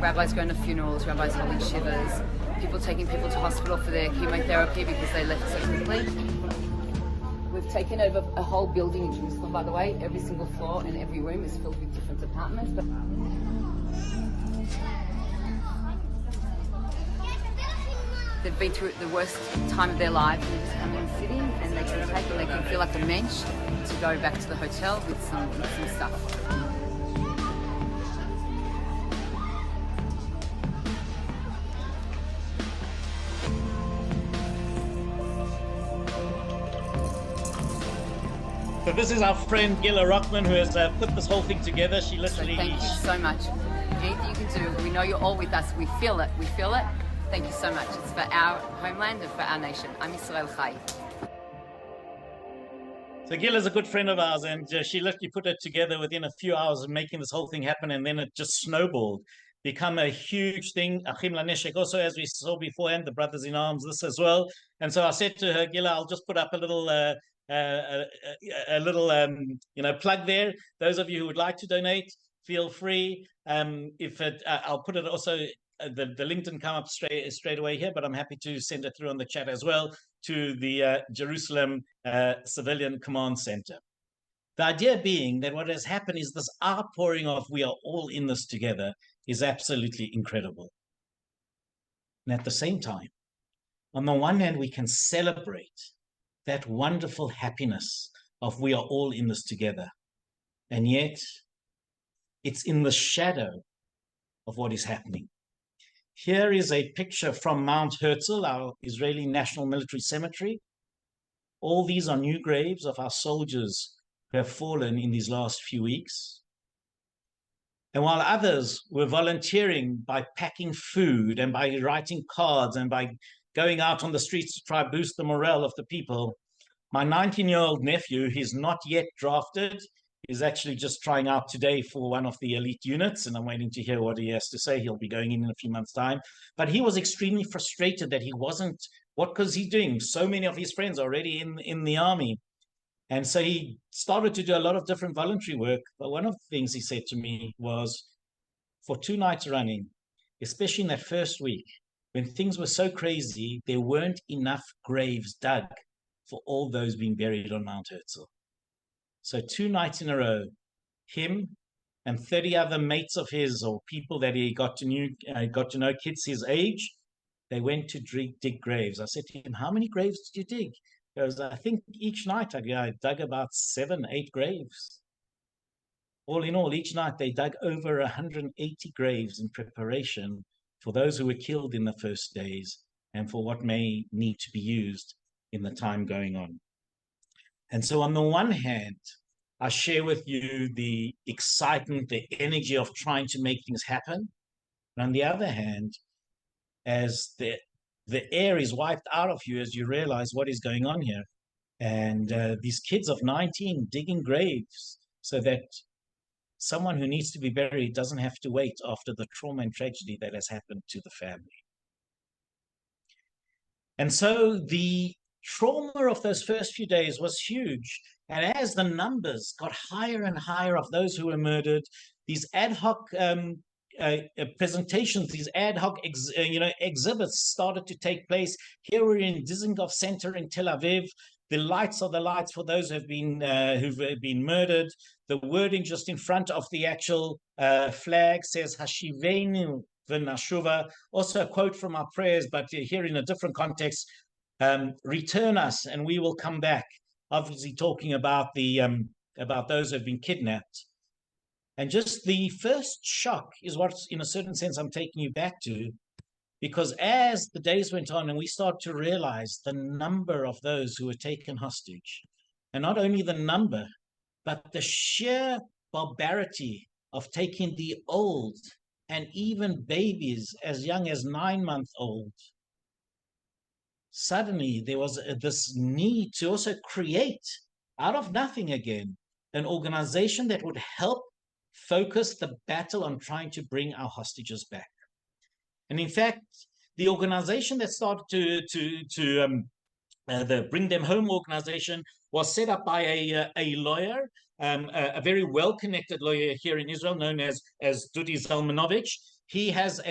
rabbis going to funerals, rabbis holding shivas, people taking people to hospital for their chemotherapy because they left so quickly. We've taken over a whole building in Jerusalem, by the way. Every single floor and every room is filled with different departments. They've been through the worst time of their lives, and they just come in sitting, and they can take and they can feel like a mensch to go back to the hotel with some stuff. So this is our friend Gila Rockman, who has put this whole thing together. She literally... So thank you so much. Anything you can do, we know you're all with us. We feel it. We feel it. Thank you so much. It's for our homeland and for our nation. Am Yisrael Chai. So Gila's a good friend of ours, and she literally put it together within a few hours of making this whole thing happen, and then it just snowballed, become a huge thing. Achim Laneshek, also, as we saw beforehand, the Brothers in Arms, this as well. And so I said to her, Gila, I'll just put up a little plug there. Those of you who would like to donate, feel free. I'll put it also. The link didn't come up straight away here, but I'm happy to send it through on the chat as well to the Jerusalem Civilian Command Center. The idea being that what has happened is this outpouring of we are all in this together is absolutely incredible. And at the same time, on the one hand, we can celebrate that wonderful happiness of we are all in this together. And yet, it's in the shadow of what is happening. Here is a picture from Mount Herzl, our Israeli National Military Cemetery. All these are new graves of our soldiers who have fallen in these last few weeks. And while others were volunteering by packing food and by writing cards and by going out on the streets to try to boost the morale of the people, my 19-year-old nephew, he's not yet drafted, is actually just trying out today for one of the elite units, and I'm waiting to hear what he has to say. He'll be going in a few months' time. But he was extremely frustrated that he wasn't, what was he doing? So many of his friends are already in the army. And so he started to do a lot of different voluntary work. But one of the things he said to me was, for 2 nights running, especially in that first week, when things were so crazy, there weren't enough graves dug for all those being buried on Mount Herzl. So 2 nights in a row, him and 30 other mates of his or people that he got to know, kids his age, they went to dig graves. I said to him, how many graves did you dig? He goes, I think each night I dug about 7, 8 graves. All in all, each night they dug over 180 graves in preparation for those who were killed in the first days and for what may need to be used in the time going on. And so on the one hand, I share with you the excitement, the energy of trying to make things happen. And on the other hand, as the air is wiped out of you as you realize what is going on here. And these kids of 19 digging graves so that someone who needs to be buried doesn't have to wait after the trauma and tragedy that has happened to the family. And so the trauma of those first few days was huge. And as the numbers got higher and higher of those who were murdered, these ad hoc presentations, these ad hoc exhibits started to take place. Here we're in Dizengoff Center in Tel Aviv. The lights are the lights for those who've been murdered. The wording just in front of the actual flag says Hashivenu v'nashuva. Also a quote from our prayers, but here in a different context. Return us and we will come back. Obviously talking about about those who have been kidnapped. And just the first shock is what, in a certain sense, I'm taking you back to, because as the days went on and we start to realize the number of those who were taken hostage, and not only the number, but the sheer barbarity of taking the old and even babies as young as 9-month-old. Suddenly there was this need to also create, out of nothing again, an organization that would help focus the battle on trying to bring our hostages back. And in fact, the organization that started the Bring Them Home organization was set up by a lawyer, a very well-connected lawyer here in Israel, known as Dudi Zalmanovich. He has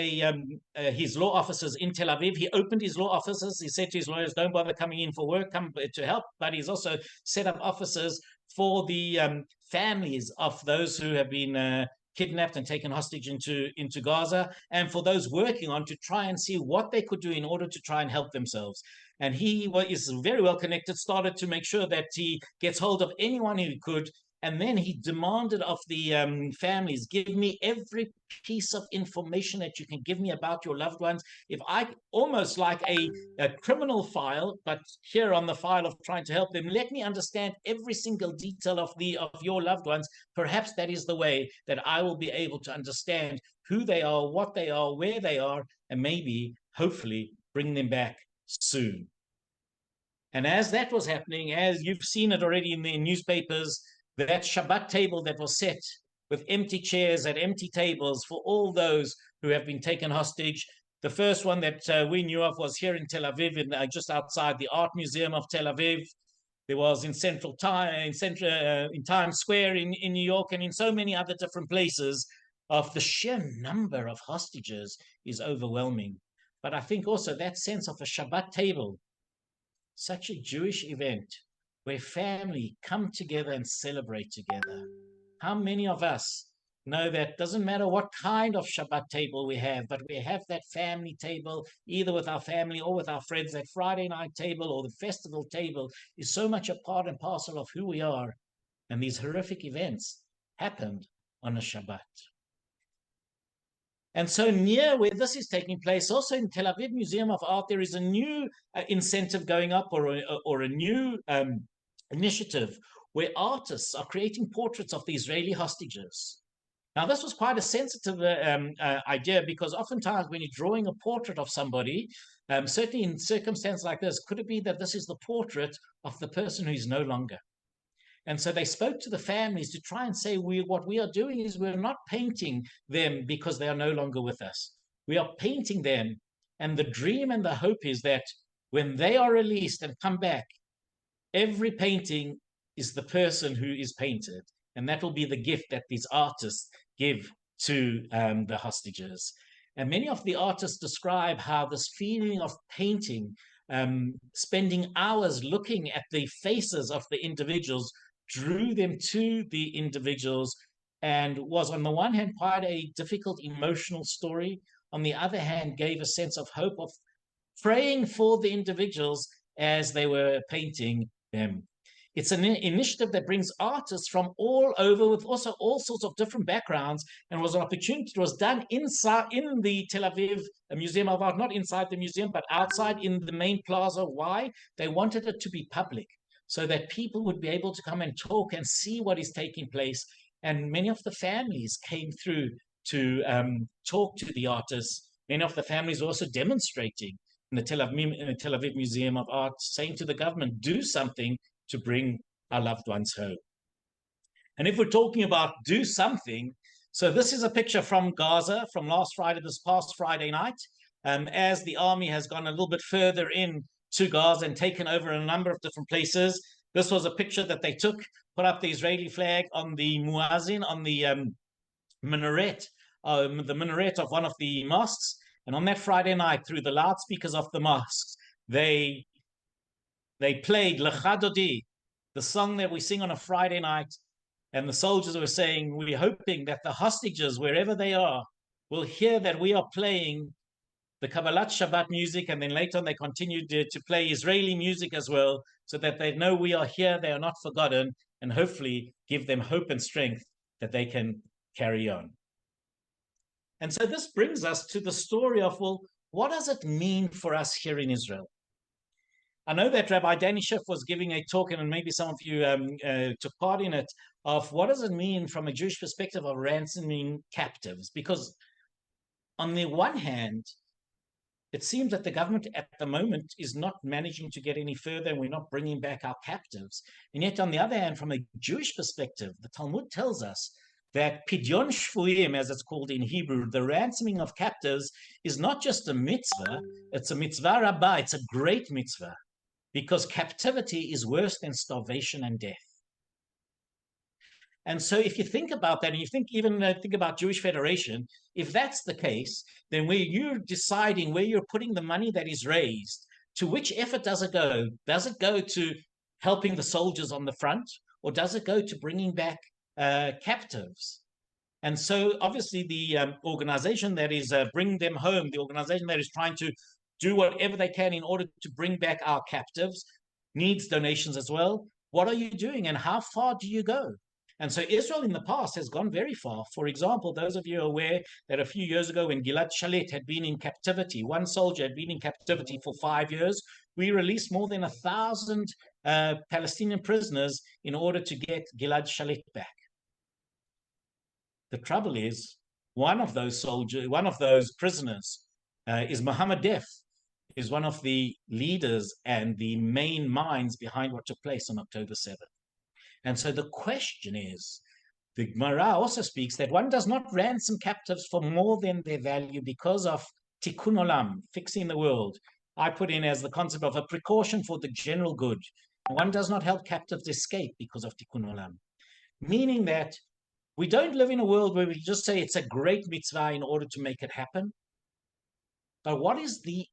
his law offices in Tel Aviv. He opened his law offices. He said to his lawyers, don't bother coming in for work, come to help. But he's also set up offices for the families of those who have been kidnapped and taken hostage into Gaza, and for those working on to try and see what they could do in order to try and help themselves. And he is very well connected, started to make sure that he gets hold of anyone who could. And then he demanded of the families, give me every piece of information that you can give me about your loved ones. If I, almost like a criminal file, but here on the file of trying to help them, let me understand every single detail of your loved ones. Perhaps that is the way that I will be able to understand who they are, what they are, where they are, and maybe, hopefully, bring them back soon. And as that was happening, as you've seen it already in the newspapers, that Shabbat table that was set with empty chairs and empty tables for all those who have been taken hostage. The first one that we knew of was here in Tel Aviv, just outside the Art Museum of Tel Aviv. There was in Times Square in New York, and in so many other different places. Of the sheer number of hostages is overwhelming. But I think also that sense of a Shabbat table, such a Jewish event, where family come together and celebrate together. How many of us know that doesn't matter what kind of Shabbat table we have, but we have that family table, either with our family or with our friends. That Friday night table or the festival table is so much a part and parcel of who we are. And these horrific events happened on a Shabbat. And so near where this is taking place, also in Tel Aviv Museum of Art, there is a new incentive going up, or a new initiative where artists are creating portraits of the Israeli hostages. Now, this was quite a sensitive idea, because oftentimes when you're drawing a portrait of somebody, certainly in circumstances like this, could it be that this is the portrait of the person who is no longer? And so they spoke to the families to try and say, what we are doing is we're not painting them because they are no longer with us. We are painting them. And the dream and the hope is that when they are released and come back, every painting is the person who is painted. And that will be the gift that these artists give to the hostages. And many of the artists describe how this feeling of painting, spending hours looking at the faces of the individuals, drew them to the individuals, and was on the one hand quite a difficult emotional story, on the other hand gave a sense of hope, of praying for the individuals as they were painting them. It's an initiative that brings artists from all over with also all sorts of different backgrounds, and was an opportunity. It was done inside in the Tel Aviv Museum of Art, not inside the museum, but outside in the main plaza. Why? They wanted it to be public, so that people would be able to come and talk and see what is taking place. And many of the families came through to talk to the artists. Many of the families also demonstrating in the Tel Aviv Museum of Art, saying to the government, do something to bring our loved ones home. And if we're talking about do something, so this is a picture from Gaza from this past Friday night, as the army has gone a little bit further in to Gaza and taken over a number of different places. This was a picture that they took, put up the Israeli flag on the muazzin, on the minaret of one of the mosques. And on that Friday night, through the loudspeakers of the mosques, they played Lecha Dodi, the song that we sing on a Friday night. And the soldiers were saying, we're hoping that the hostages, wherever they are, will hear that we are playing the Kabbalat Shabbat music, and then later on they continued to play Israeli music as well, so that they know we are here, they are not forgotten, and hopefully give them hope and strength that they can carry on. And so this brings us to the story of, well, what does it mean for us here in Israel? I know that Rabbi Danny Schiff was giving a talk, and maybe some of you took part in it, of what does it mean from a Jewish perspective of ransoming captives? Because on the one hand, it seems that the government at the moment is not managing to get any further, and we're not bringing back our captives. And yet, on the other hand, from a Jewish perspective, the Talmud tells us that Pidyon Shvuim, as it's called in Hebrew, the ransoming of captives, is not just a mitzvah, it's a mitzvah rabbah, it's a great mitzvah. because captivity is worse than starvation and death. And so if you think about that, and you think about Jewish Federation, if that's the case, then where you're deciding where you're putting the money that is raised, to which effort does it go? Does it go to helping the soldiers on the front, or does it go to bringing back captives? And so obviously the organization that is bringing them home, the organization that is trying to do whatever they can in order to bring back our captives, needs donations as well. What are you doing, and how far do you go? And so Israel in the past has gone very far. For example, those of you are aware that a few years ago when Gilad Shalit had been in captivity, one soldier had been in captivity for 5 years, we released more than 1,000 Palestinian prisoners in order to get Gilad Shalit back. The trouble is, one of those prisoners is Mohammed Def, is one of the leaders and the main minds behind what took place on October 7th. And so the question is, the Gemara also speaks that one does not ransom captives for more than their value because of tikkun olam, fixing the world. I put in as the concept of a precaution for the general good. One does not help captives escape because of tikkun olam. Meaning that we don't live in a world where we just say it's a great mitzvah in order to make it happen. But what is the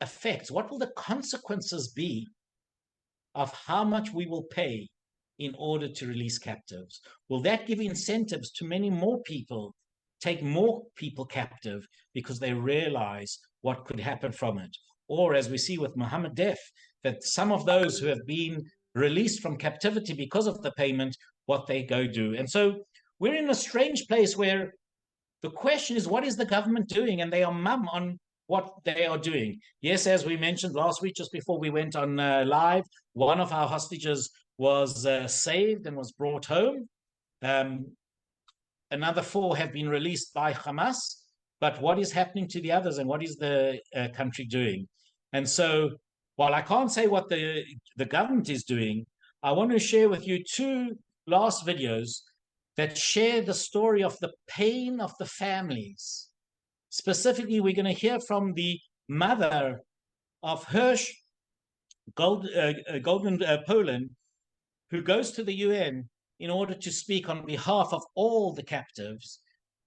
effects? What will the consequences be of how much we will pay in order to release captives? Will that give incentives to many more people, take more people captive because they realize what could happen from it? Or as we see with Mohammed Def, that some of those who have been released from captivity because of the payment, what they go do. And so we're in a strange place where the question is, what is the government doing? And they are mum on what they are doing. Yes, as we mentioned last week, just before we went on live, one of our hostages was saved and was brought home. Another 4 have been released by Hamas. But what is happening to the others, and what is the country doing? And so while I can't say what the government is doing, I want to share with you 2 last videos that share the story of the pain of the families. Specifically, we're going to hear from the mother of Hirsch Goldman Poland, who goes to the UN in order to speak on behalf of all the captives.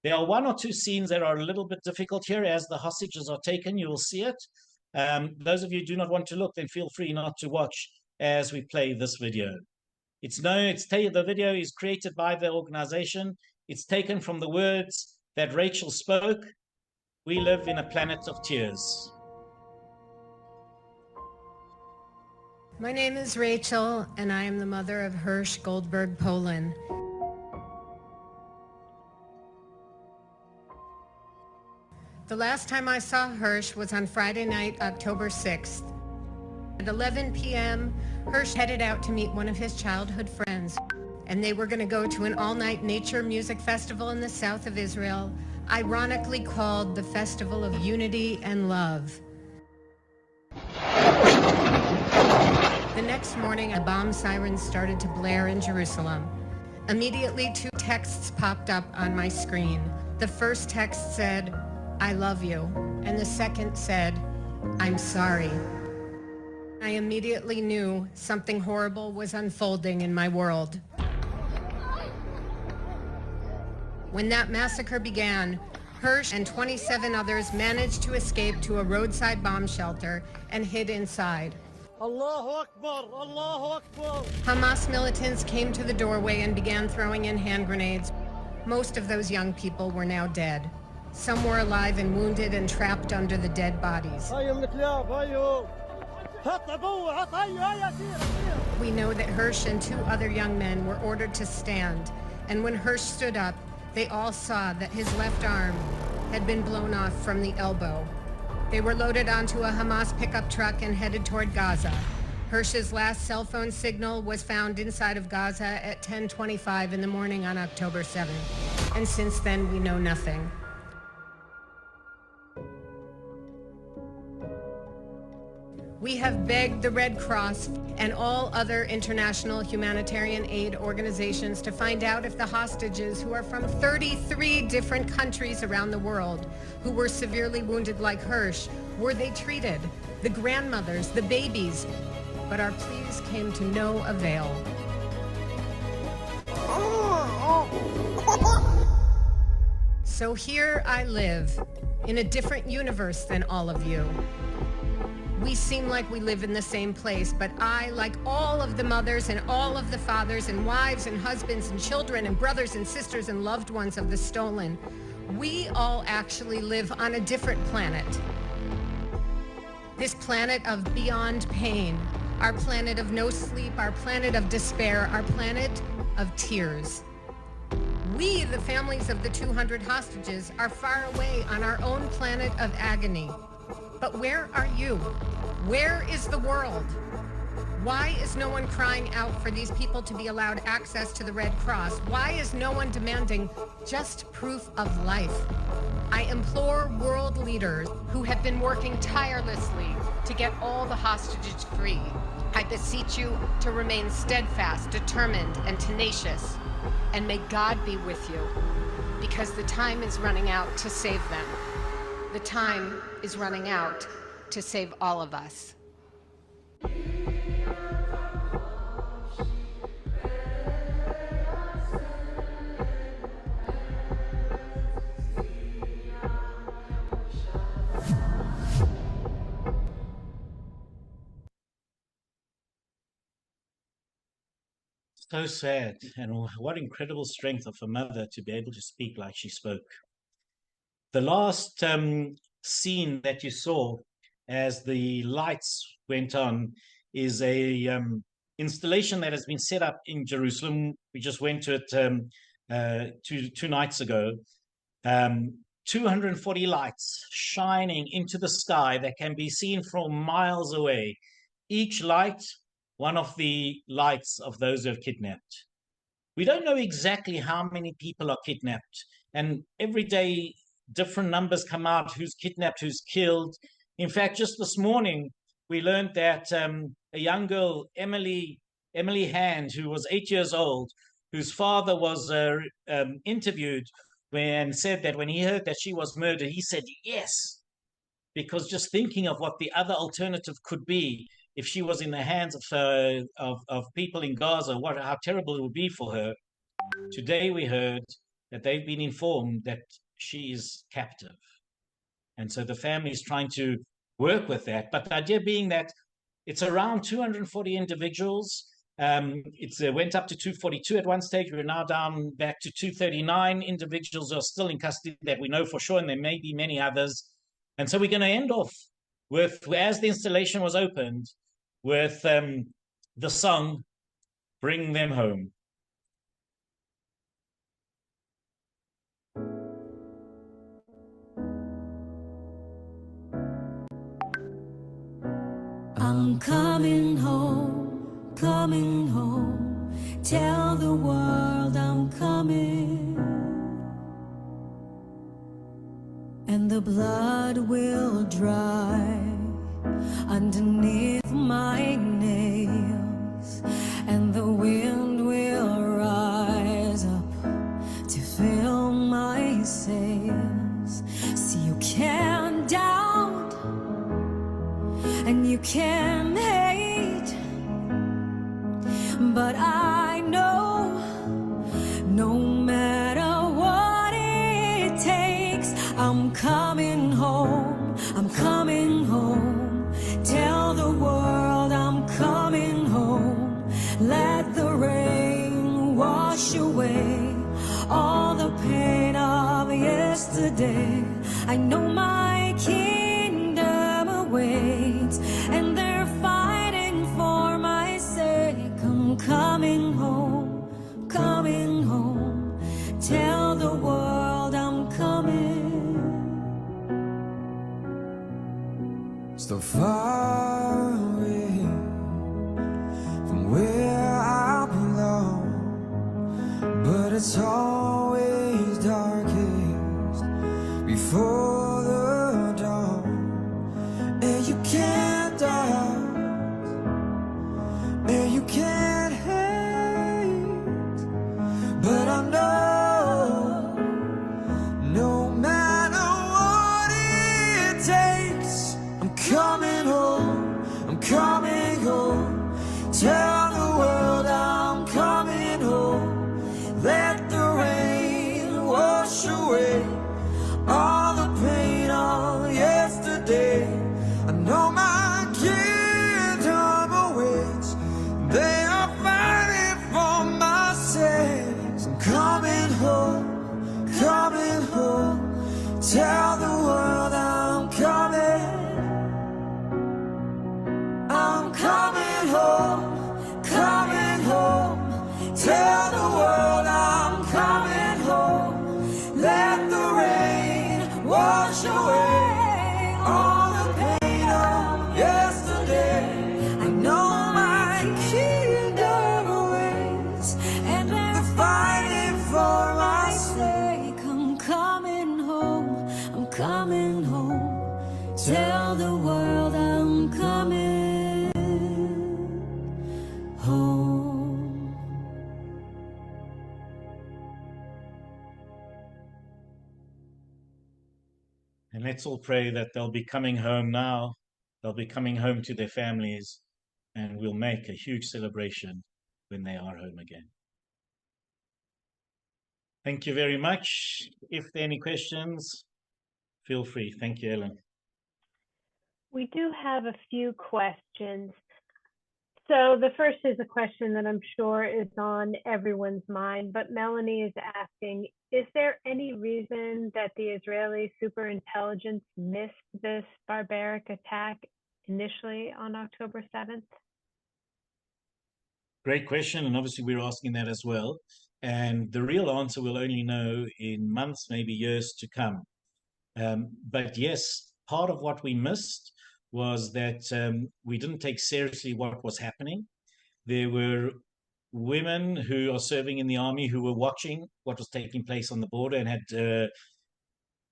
There are 1 or 2 scenes that are a little bit difficult here. As the hostages are taken, you will see it. Those of you who do not want to look, then feel free not to watch as we play this video. The video is created by the organization. It's taken from the words that Rachel spoke. We live in a planet of tears. My name is Rachel, and I am the mother of Hirsch Goldberg Poland. The last time I saw Hirsch was on Friday night, October 6th. At 11 p.m., Hirsch headed out to meet one of his childhood friends, and they were going to go to an all-night nature music festival in the south of Israel, ironically called the Festival of Unity and Love. The next morning, a bomb siren started to blare in Jerusalem. Immediately, 2 texts popped up on my screen. The first text said, "I love you," and the second said, "I'm sorry." I immediately knew something horrible was unfolding in my world. When that massacre began, Hirsch and 27 others managed to escape to a roadside bomb shelter and hid inside. Allahu Akbar, Allahu Akbar. Hamas militants came to the doorway and began throwing in hand grenades. Most of those young people were now dead. Some were alive and wounded and trapped under the dead bodies. We know that Hirsch and 2 other young men were ordered to stand, and when Hirsch stood up, they all saw that his left arm had been blown off from the elbow. They were loaded onto a Hamas pickup truck and headed toward Gaza. Hirsch's last cell phone signal was found inside of Gaza at 10:25 in the morning on October 7th. And since then, we know nothing. We have begged the Red Cross and all other international humanitarian aid organizations to find out if the hostages, who are from 33 different countries around the world, who were severely wounded like Hirsch, were they treated? The grandmothers, the babies. but our pleas came to no avail. So here I live, in a different universe than all of you. We seem like we live in the same place, but I, like all of the mothers and all of the fathers and wives and husbands and children and brothers and sisters and loved ones of the stolen, we all actually live on a different planet. This planet of beyond pain, our planet of no sleep, our planet of despair, our planet of tears. We, the families of the 200 hostages, are far away on our own planet of agony. But where are you? Where is the world? Why is no one crying out for these people to be allowed access to the Red Cross? Why is no one demanding just proof of life? I implore world leaders who have been working tirelessly to get all the hostages free. I beseech you to remain steadfast, determined, and tenacious. And may God be with you, because the time is running out to save them. The time is running out to save all of us. So sad, and what incredible strength of a mother to be able to speak like she spoke. The last scene that you saw as the lights went on is a installation that has been set up in Jerusalem. We just went to it two nights ago. 240 lights shining into the sky that can be seen from miles away. Each light, one of the lights of those who have kidnapped. We don't know exactly how many people are kidnapped, and every day different numbers come out, who's kidnapped, who's killed. In fact, just this morning, we learned that a young girl, Emily Hand, who was 8 years old, whose father was interviewed and said that when he heard that she was murdered, he said yes, because just thinking of what the other alternative could be, if she was in the hands of people in Gaza, how terrible it would be for her. Today we heard that they've been informed that she is captive. And so the family is trying to work with that. But the idea being that it's around 240 individuals. It went up to 242 at one stage. We're now down back to 239 individuals who are still in custody that we know for sure, and there may be many others. And so we're going to end off with, as the installation was opened, with the song, Bring Them Home. I'm coming home, coming home. Tell the world I'm coming. And the blood will dry underneath my nails, and the wind will rise up to fill my sails. See, you can doubt and you can hate, but I know no matter what it takes, I'm coming home, I'm coming home. Tell the world I'm coming home. Let the rain wash away all the pain of yesterday. I know my kingdom awaits, and they're fighting for my sake. I'm coming home, coming home. Tell the world I'm coming. So far away from where I belong, but it's always darkest before the dawn, and you can't die. let's all pray that they'll be coming home now. They'll be coming home to their families, and we'll make a huge celebration when they are home again. Thank you very much. If there are any questions, feel free. Thank you, Ellen. We do have a few questions. So the first is a question that I'm sure is on everyone's mind, but Melanie is asking, is there any reason that the Israeli superintelligence missed this barbaric attack initially on October 7th? Great question, and obviously we're asking that as well. And the real answer we'll only know in months, maybe years to come. But yes, part of what we missed was that we didn't take seriously what was happening. There were women who are serving in the army who were watching what was taking place on the border and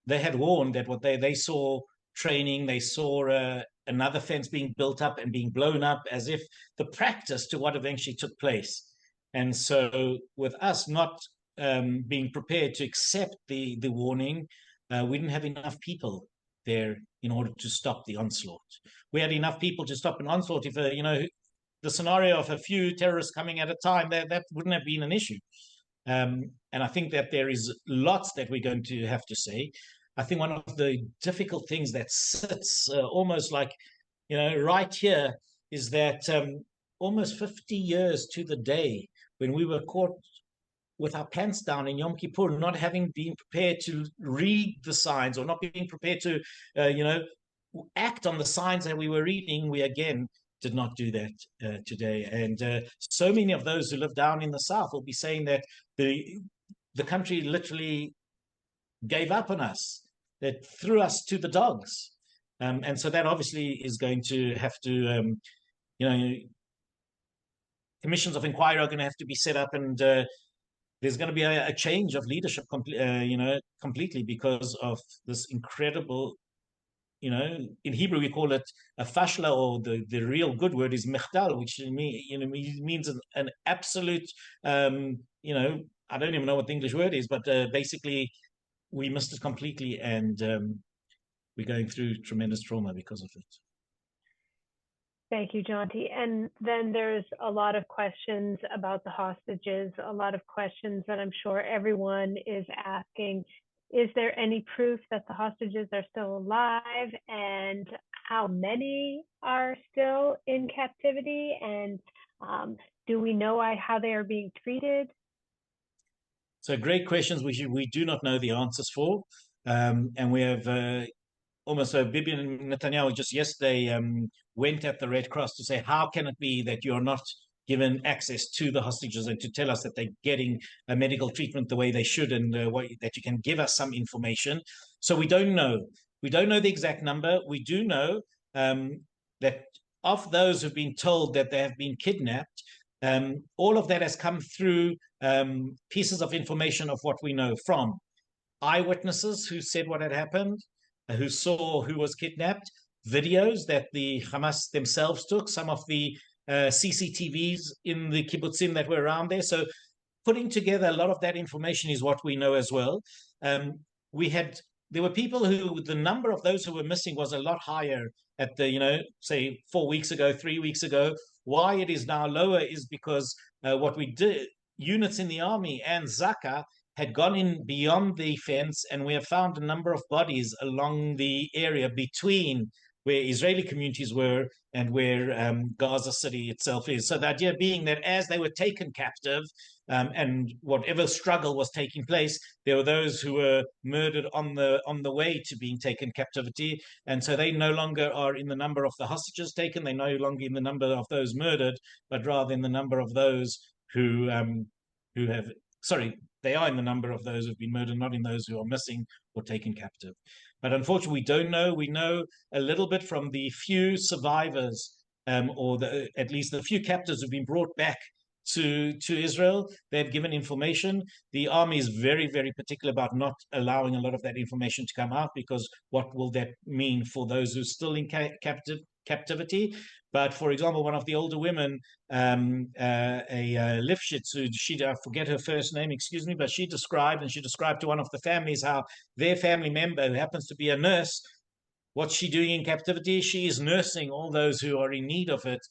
they had warned that what they saw training, they saw another fence being built up and being blown up as if the practice to what eventually took place. And so with us not being prepared to accept the warning, we didn't have enough people there in order to stop the onslaught. We had enough people to stop an onslaught if, the scenario of a few terrorists coming at a time, that wouldn't have been an issue. And I think that there is lots that we're going to have to say. I think one of the difficult things that sits almost like, right here is that almost 50 years to the day when we were caught with our pants down in Yom Kippur, not having been prepared to read the signs or not being prepared to, act on the signs that we were reading, we again did not do that today. And so many of those who live down in the south will be saying that the country literally gave up on us, that threw us to the dogs. And so that obviously is going to have to, commissions of inquiry are going to have to be set up, and there's going to be a change of leadership, completely because of this incredible, in Hebrew we call it a fashla, or the real good word is mechdal, which means an absolute, I don't even know what the English word is, but basically we missed it completely, and we're going through tremendous trauma because of it. Thank you, Jonty. And then there's a lot of questions about the hostages, a lot of questions that I'm sure everyone is asking. Is there any proof that the hostages are still alive, and how many are still in captivity? And do we know how they are being treated? So great questions we do not know the answers for. And we have almost Bibi and Netanyahu just yesterday went at the Red Cross to say, how can it be that you're not given access to the hostages and to tell us that they're getting a medical treatment the way they should, and that you can give us some information. So we don't know. We don't know the exact number. We do know that of those who've been told that they have been kidnapped, all of that has come through pieces of information of what we know from eyewitnesses who said what had happened, who saw who was kidnapped, videos that the Hamas themselves took, some of the CCTVs in the kibbutzim that were around there. So putting together a lot of that information is what we know as well. There were people who, the number of those who were missing was a lot higher at the, say 4 weeks ago, 3 weeks ago. Why it is now lower is because what we did, units in the army and Zaka had gone in beyond the fence, and we have found a number of bodies along the area between where Israeli communities were and where Gaza City itself is. So the idea being that as they were taken captive, and whatever struggle was taking place, there were those who were murdered on the way to being taken captivity, and so they no longer are in the number of the hostages taken. They're no longer in the number of those murdered, but rather in the number of those who have. Sorry, they are in the number of those who've been murdered, not in those who are missing or taken captive. But unfortunately, we don't know. We know a little bit from the few survivors, or at least the few captives who've been brought back to Israel. They've given information. The army is very, very particular about not allowing a lot of that information to come out, because what will that mean for those who are still in captivity? But for example, one of the older women, a Lifshitz, I forget her first name, excuse me, but she described to one of the families how their family member, who happens to be a nurse, What's she doing in captivity? She is nursing all those who are in need of it,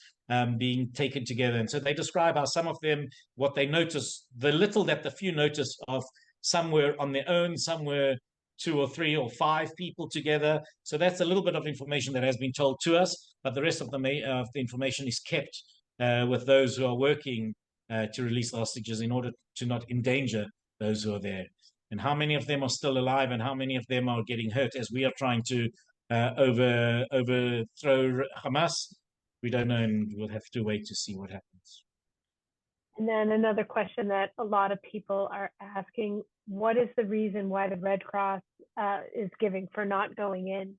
being taken together. And so they describe how some of them, what they notice, the little that the few notice of, some were on their own, some were 2 or 3 or 5 people together. So that's a little bit of information that has been told to us, but the rest of the information is kept with those who are working to release the hostages in order to not endanger those who are there. And how many of them are still alive and how many of them are getting hurt as we are trying to overthrow Hamas, we don't know, and we'll have to wait to see what happens. And then another question that a lot of people are asking, what is the reason why the Red Cross is giving for not going in?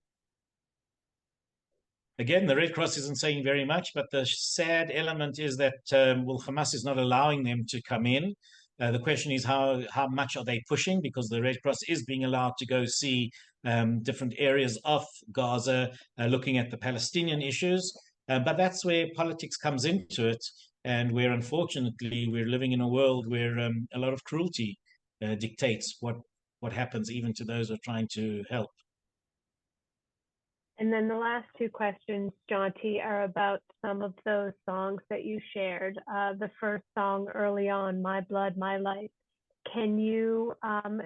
Again, the Red Cross isn't saying very much, but the sad element is that, well, Hamas is not allowing them to come in. The question is how much are they pushing, because the Red Cross is being allowed to go see different areas of Gaza, looking at the Palestinian issues. But that's where politics comes into it, and where unfortunately we're living in a world where a lot of cruelty dictates what happens even to those who are trying to help. And then the last two questions, Jonty, are about some of those songs that you shared. The first song early on, My Blood, My Life. Can you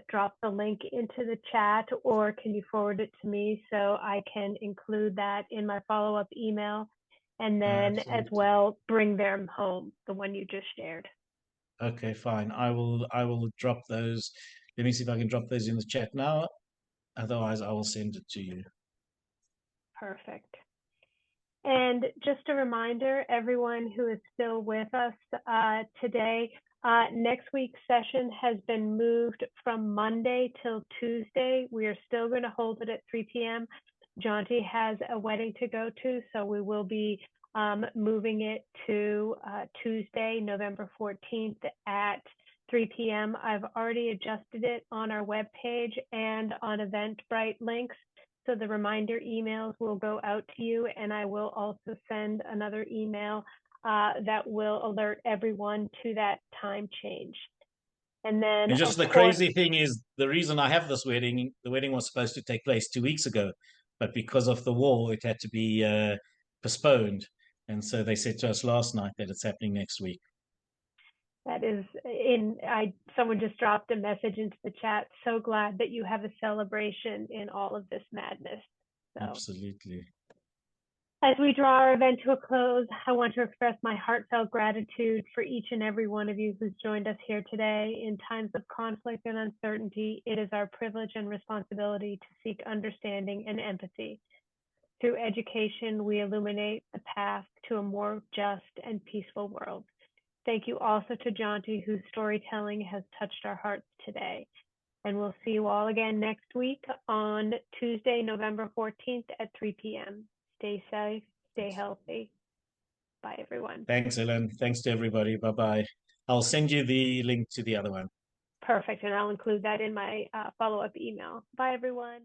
drop the link into the chat, or can you forward it to me so I can include that in my follow-up email? And then as well, Bring Them Home, the one you just shared. Okay, fine. I will drop those. Let me see if I can drop those in the chat now. Otherwise, I will send it to you. Perfect. And just a reminder, everyone who is still with us today, next week's session has been moved from Monday till Tuesday. We are still going to hold it at 3 p.m. Jonty has a wedding to go to, so we will be moving it to Tuesday, November 14th at 3 p.m. I've already adjusted it on our webpage and on Eventbrite links. So the reminder emails will go out to you, and I will also send another email that will alert everyone to that time change. And then, and just the crazy thing is, the reason I have this wedding, the wedding was supposed to take place 2 weeks ago, but because of the war, it had to be postponed. And so they said to us last night that it's happening next week. That is someone just dropped a message into the chat. So glad that you have a celebration in all of this madness. So, absolutely. As we draw our event to a close, I want to express my heartfelt gratitude for each and every one of you who's joined us here today. In times of conflict and uncertainty, it is our privilege and responsibility to seek understanding and empathy. Through education, we illuminate the path to a more just and peaceful world. Thank you also to Jonty, whose storytelling has touched our hearts today. And we'll see you all again next week on Tuesday, November 14th at 3 p.m. Stay safe, stay healthy. Bye, everyone. Thanks, Ellen. Thanks to everybody. Bye-bye. I'll send you the link to the other one. Perfect. And I'll include that in my follow-up email. Bye, everyone.